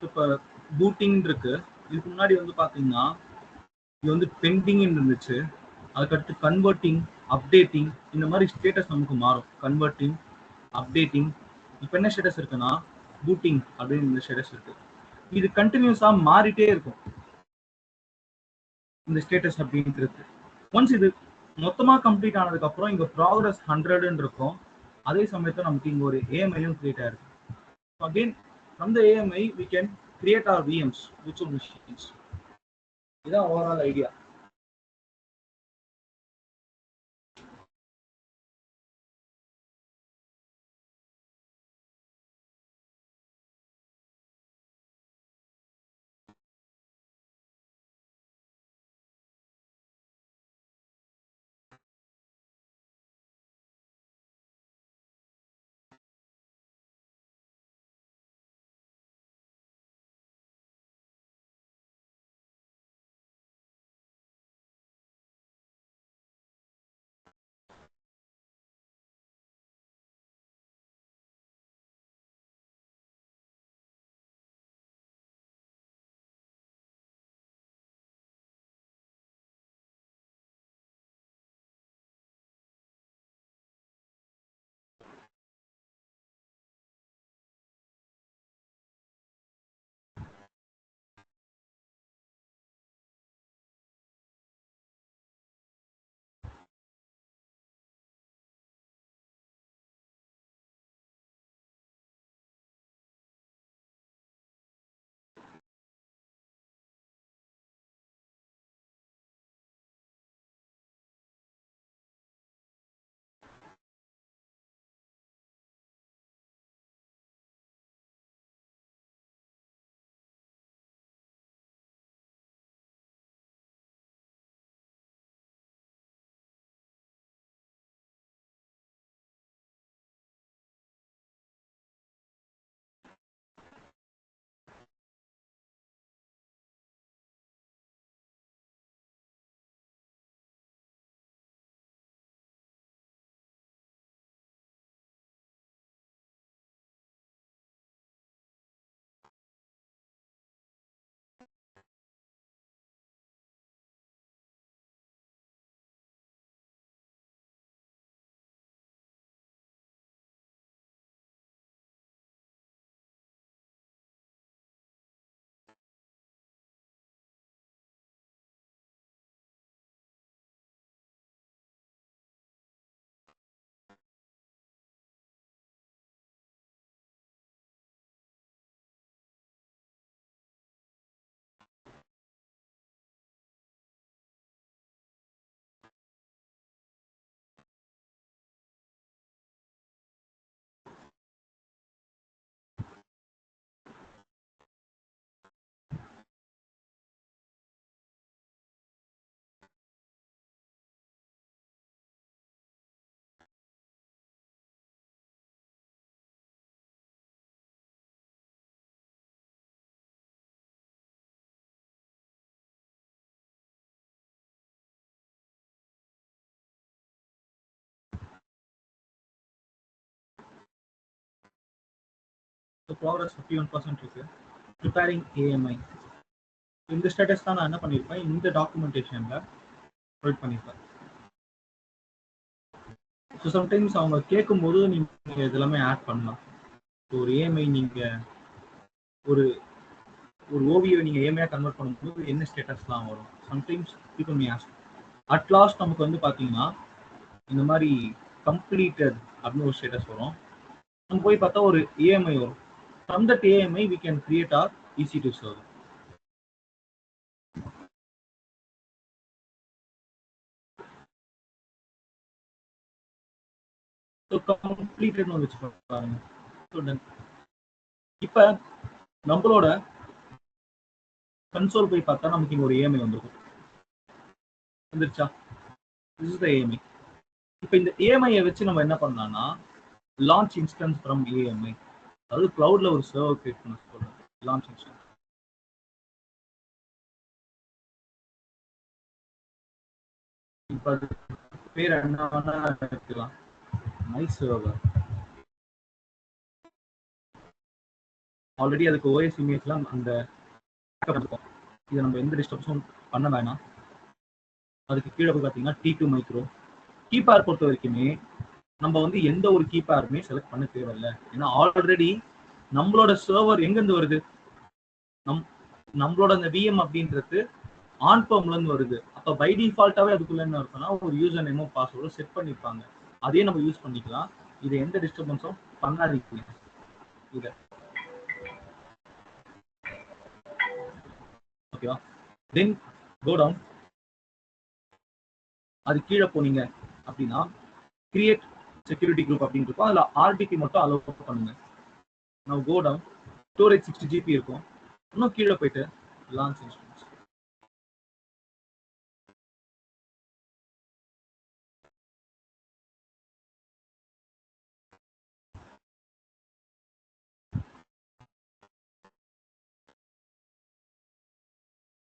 S1: இப்போ பூட்டிங் இருக்கு. இதுக்கு முன்னாடி வந்து பாத்தீங்கன்னா இது வந்து பெண்டிங் இருந்துச்சு. அதுக்கடுத்து கன்வெர்ட்டிங், அப்டேட்டிங் இந்த மாதிரி ஸ்டேட்டஸ் நமக்கு மாறும். Converting, updating. இப்போ என்ன ஸ்டேட்டஸ் இருக்குன்னா பூட்டிங் அப்படின்னு இந்த ஸ்டேட்டஸ் இருக்கு. இது கண்டினியூஸா மாறிட்டே இருக்கும் இந்த ஸ்டேட்டஸ் அப்படின்றது. ஒன்ஸ் இது மொத்தமா கம்ப்ளீட் ஆனதுக்கு அப்புறம் இங்க ப்ராக்ரஸ் 100ன்னு இருக்கும். அதே சமயத்துல நமக்கு இங்க ஒரு ஏஎம்ஐயும் கிரியேட் ஆயிருக்கு. Again from the AMI we can create our VMs virtual machines. இதான் ஓவரால் ஐடியா. ப்ராக்ரஸ் 51% இருக்கு. ப்ரிப்பேரிங் ஏஎம்ஐ இந்த ஸ்டேட்டஸ் தான் நான் என்ன பண்ணியிருப்பேன் இந்த டாக்குமெண்டேஷன்ல ப்ரொவைட் பண்ணியிருப்பேன். ஸோ சம்டைம்ஸ் அவங்க கேட்கும்போது நீங்க இதெல்லாமே ஆட் பண்ணலாம். ஒரு ஏஎம்ஐ நீங்க ஒரு ஒரு ஓவியை நீங்க ஏஎம்ஐயா கன்வெர்ட் பண்ணும்போது என்ன ஸ்டேட்டஸ்லாம் வரும். Sometimes people May ask. At last நமக்கு வந்து பாத்தீங்கன்னா இந்த மாதிரி கம்ப்ளீட்டட் அப்படின்னு ஒரு ஸ்டேட்டஸ் வரும். நம்ம போய் பார்த்தா ஒரு ஏஎம்ஐ வரும். From that AMI we can create our EC2 server. So completed னு வச்சு பாருங்க. So done. இப்ப நம்மளோட கன்சோல் போய் பார்த்தா நமக்கு இங்க ஒரு AMI வந்திருக்கும். வந்துருச்சா? This is the AMI. இப்ப இந்த AMI வச்சு நம்ம என்ன பண்ணலாம்னா launch instance from AMI. அதாவது cloudல ஒரு சர்வர் கிரியேட் பண்ண சொல்றோம். launch instance. இப்ப அது பேர் என்ன வேணா வைக்கலாம். my server. ஆல்ரெடி அதுக்கு ஓஎஸ் இமேஜ்லாம் அந்த இருக்கும். இதை நம்ம எந்த டிஸ்டர்பன்ஸும் பண்ண வேணாம். அதுக்கு கீழே போய் பார்த்தீங்கன்னா T2 மைக்ரோ கீபேர் பொறுத்த வரைக்குமே நம்ம வந்து எந்த ஒரு கீபேருமே செலக்ட் பண்ண தேவையில்லை. ஏன்னா ஆல்ரெடி நம்மளோட சர்வர் எங்கேருந்து வருது, நம்மளோட அந்த விஎம் அப்படின்றது ஆன்பர்ம்ல இருந்து வருது. அப்ப பை டிஃபால்ட்டாவே அதுக்குள்ள என்ன இருக்குன்னா ஒரு யூசர் நேமும் பாஸ்வேர்டும் செட் பண்ணிருப்பாங்க. அதே நம்ம யூஸ் பண்ணிக்கலாம். இது எந்த டிஸ்டர்பன்ஸும் பண்ணாதீங்க. இத ஓகேவா? தென் கோ டவுன். அது கீழே போனீங்க அப்படின்னா கிரியேட் செக்யூரிட்டி குரூப் அப்படின்னு இருக்கும். அதுல ஆர்டிபி மட்டும் அலோவ் பண்ணுங்க. நான் கோ டவுன். ஸ்டோரேஜ் 60 GB இருக்கும். இன்னும் கீழே போயிட்டு லான்ச் இன்ஸ்டன்ஸ்.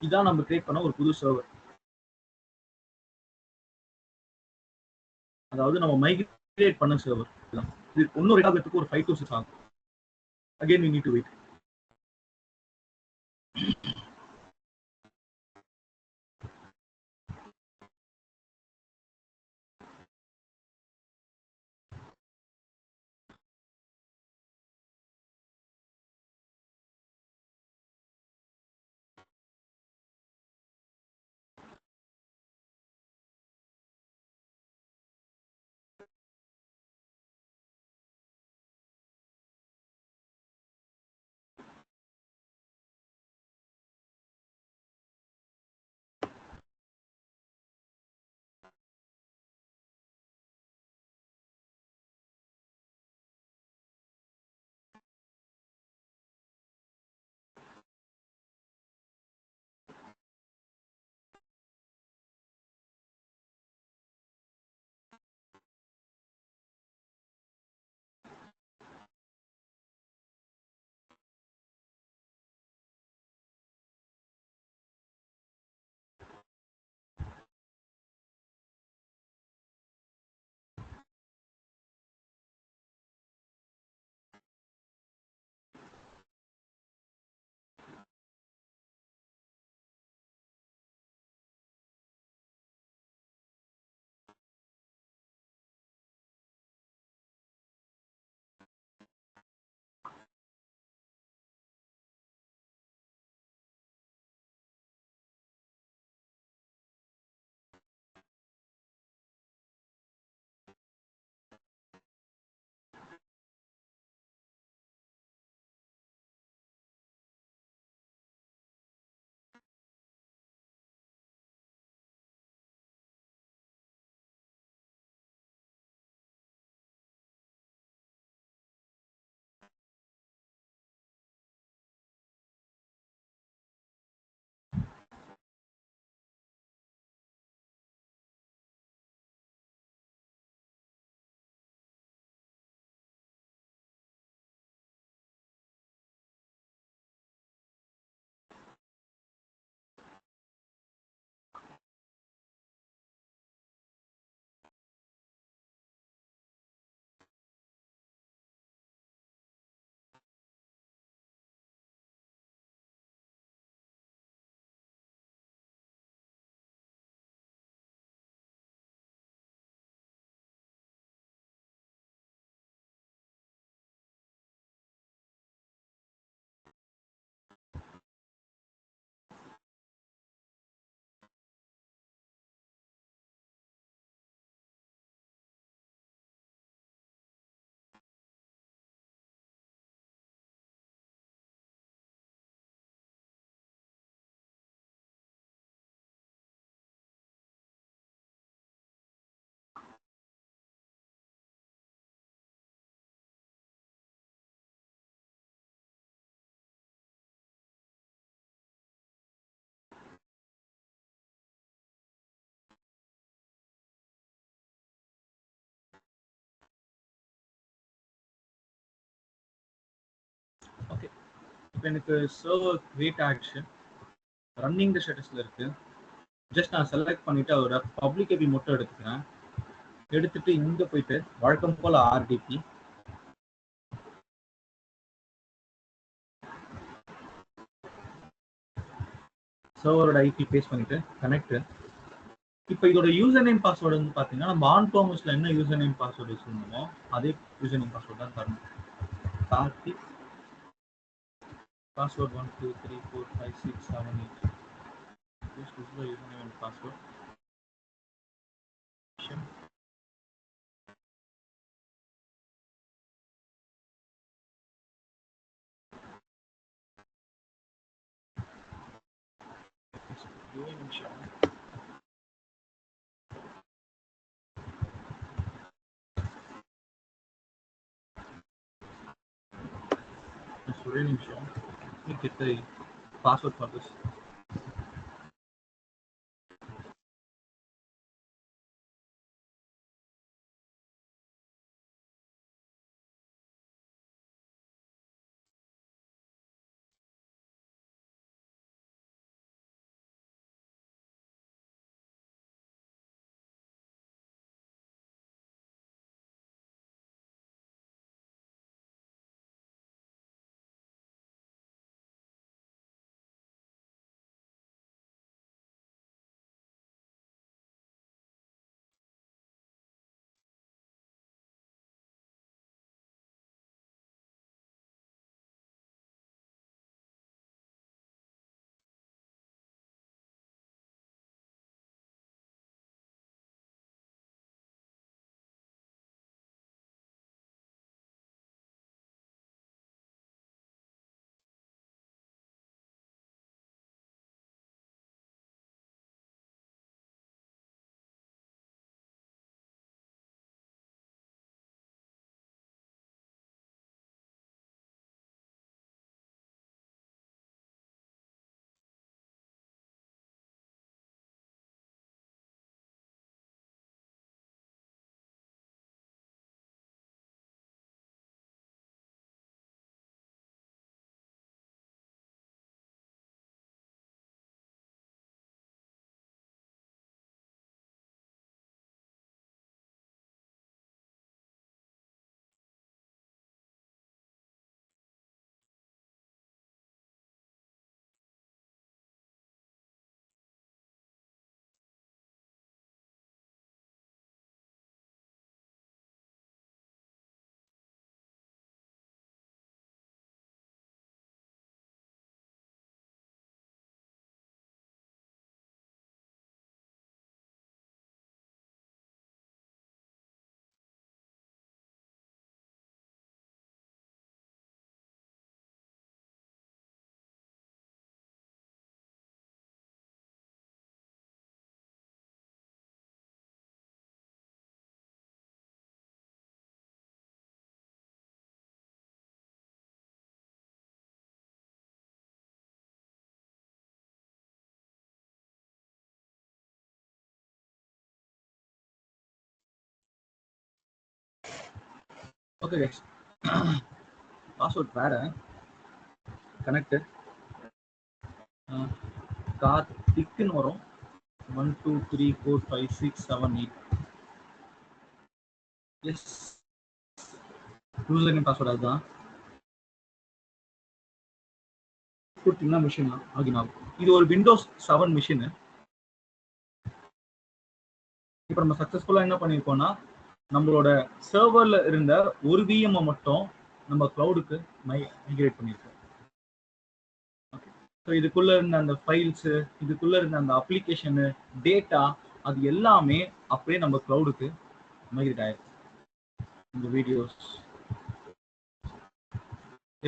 S1: இதான் நம்ம கிரியேட் பண்ண ஒரு புது சர்வர். அதாவது நம்ம மைக்ரேட் பண்ண சர்வர். இது இன்னொரு இடத்துக்கு ஒரு 5 to 6 ஆகும். Again we need to wait. Okay, இப்போ எனக்கு server create action running the ஸ்டேட்டஸ்ல இருக்கு. ஜஸ்ட் நான் செலக்ட் பண்ணிட்டு அதோட பப்ளிக் ஐபி மட்டும் எடுத்துக்கிறேன். எடுத்துட்டு இங்க போயிட்டு வழக்கம் போல ஆர்டிபி சர்வரோட ஐபி பேஸ் பண்ணிட்டு கனெக்ட். இப்போ இதோட யூசர் நேம் பாஸ்வேர்டு வந்து பார்த்தீங்கன்னா நம்ம ஆன் ப்ராமிஸ்ல என்ன யூசர் நேம் பாஸ்வேர்டு யூஸ் பண்ணுமோ அதே யூசர் நேம் பாஸ்வேர்டு தான் தரணும். Karthik password 1 2 3 4 5 6 7 8. This is the username and password. Let me get the password for this. Okay guys, password வேற connect. கார்த்திக்னு வரும் 1 2 3 4 5 6 7 8. எஸ், யூசர் நேம் பாஸ்வேர்ட் அதுதான். கொடுத்தீங்கன்னா மிஷின் லாகின் ஆகும். இது ஒரு விண்டோஸ் 7 மிஷின். இப்போ நம்ம சக்சஸ்ஃபுல்லா என்ன பண்ணியிருக்கோம்னா நம்மளோட சர்வர்ல இருந்த ஒரு விஎம் மட்டும் நம்ம கிளவுடுக்கு மைக்ரேட் பண்ணியிருக்கோம். ஸோ இதுக்குள்ள இருந்த அந்த ஃபைல்ஸ், இதுக்குள்ள இருந்த அந்த அப்ளிகேஷனு, டேட்டா, அது எல்லாமே அப்படியே நம்ம கிளவுடுக்கு மைக்ரேட் ஆயிருக்கு. இந்த videos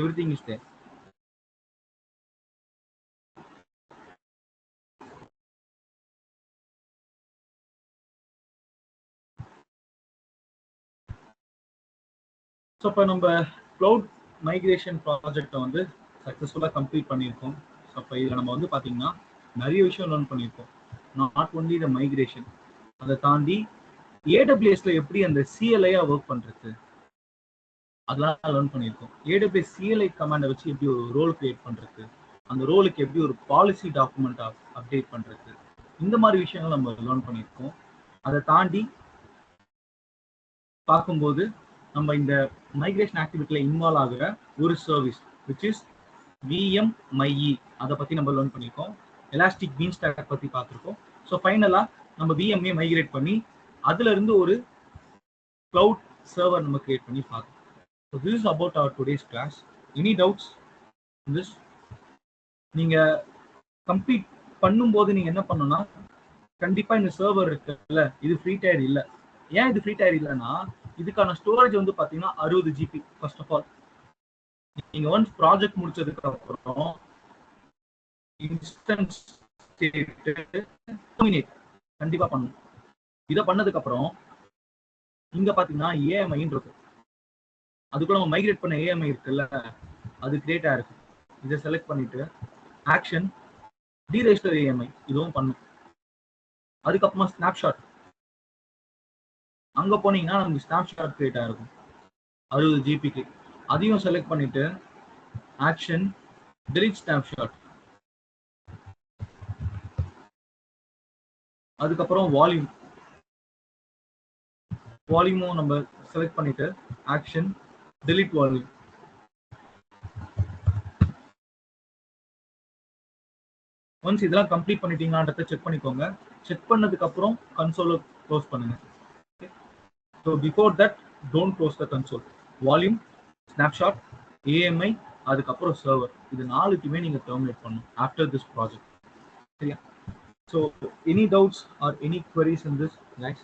S1: everything is there. So இப்போ நம்ம க்ளவுட் மைக்ரேஷன் ப்ராஜெக்டை வந்து சக்ஸஸ்ஃபுல்லாக கம்ப்ளீட் பண்ணியிருக்கோம். ஸோ இப்போ இதில் நம்ம வந்து பார்த்தீங்கன்னா நிறைய விஷயம் லேர்ன் பண்ணியிருக்கோம். நாட் ஒன்லி த மைக்ரேஷன், அதை தாண்டி ஏடபிள்யூஎஸ்ல எப்படி அந்த சிஎல்ஐயா ஒர்க் பண்ணுறது அதெல்லாம் லேர்ன் பண்ணியிருக்கோம். ஏடபிள்யூஎஸ் சிஎல்ஐ கமாண்டை வச்சு எப்படி ஒரு ரோல் கிரியேட் பண்ணுறது, அந்த ரோலுக்கு எப்படி ஒரு பாலிசி டாக்குமெண்ட் அப்டேட் பண்ணுறது, இந்த மாதிரி விஷயங்கள் நம்ம லேர்ன் பண்ணியிருக்கோம். அதை தாண்டி பார்க்கும்போது நம்ம இந்த மைக்ரேஷன் ஆக்டிவிட்டியில் இன்வால்வ் ஆகிற ஒரு சர்வீஸ் விச் இஸ் விஎம்ஐஇ, அதை பற்றி நம்ம லேர்ன் பண்ணியிருக்கோம். எலாஸ்டிக் பீன் ஸ்டாக் பத்தி பார்த்துருக்கோம். ஸோ ஃபைனலா நம்ம விஎம்ஏ மைக்ரேட் பண்ணி அதுல இருந்து ஒரு கிளவுட் சர்வர் நம்ம கிரியேட் பண்ணி பார்த்தோம். So this is about our today's class. Any doubts this? நீங்க கம்ப்ளீட் பண்ணும்போது நீங்க என்ன பண்ணணும்னா கண்டிப்பா இந்த சர்வர் இருக்குல்ல, இது ஃப்ரீ டயர் இல்லை. ஏன் இது ஃப்ரீ டயர் இல்லைன்னா இதுக்கான ஸ்டோரேஜ் வந்து பாத்தீங்கன்னா 60 GB. ஃபர்ஸ்ட் ஆஃப் ஆல் நீங்க ஒன்ஸ் ப்ராஜெக்ட் முடிச்சதுக்கு அப்புறம் இன்ஸ்டன்ஸ் கண்டிப்பா பண்ணணும். இதை பண்ணதுக்கு அப்புறம் இங்க பாத்தீங்கன்னா ஏஎம்ஐன்னு இருக்கு. அதுக்குள்ள நம்ம மைக்ரேட் பண்ண ஏஎம்ஐ இருக்குல்ல, அது கிரியேட் ஆயிருக்கு. இதை செலக்ட் பண்ணிட்டு ஆக்ஷன் டீரெஜிஸ்டர் ஏஎம்ஐ இதுவும் பண்ணும். அதுக்கப்புறமா ஸ்னாப்ஷாட், அங்க போனீங்கன்னா நமக்கு ஸ்னாப்ஷாட் கிரியேட் ஆயிருக்கும் 60 GB. அதையும் செலக்ட் பண்ணிட்டு ஆக்ஷன் டெலீட் ஸ்னாப்ஷாட். அதுக்கப்புறம் வால்யூமும் நம்ம செலக்ட் பண்ணிட்டு ஆக்ஷன் டெலீட் வால்யூம். ஒன்ஸ் இதெல்லாம் கம்ப்ளீட் பண்ணிட்டீங்களான்றத செக் பண்ணிக்கோங்க. செக் பண்ணதுக்கு அப்புறம் கன்சோலை க்ளோஸ் பண்ணுங்க. So before that don't close the console. Volume, snapshot, AMI, அதுக்கப்புறம் சர்வர், இது 4க்குமே நீங்க டெர்மினேட் பண்ணணும் ஆஃப்டர் திஸ் ப்ராஜெக்ட். சரியா? So any doubts or any queries in this guys?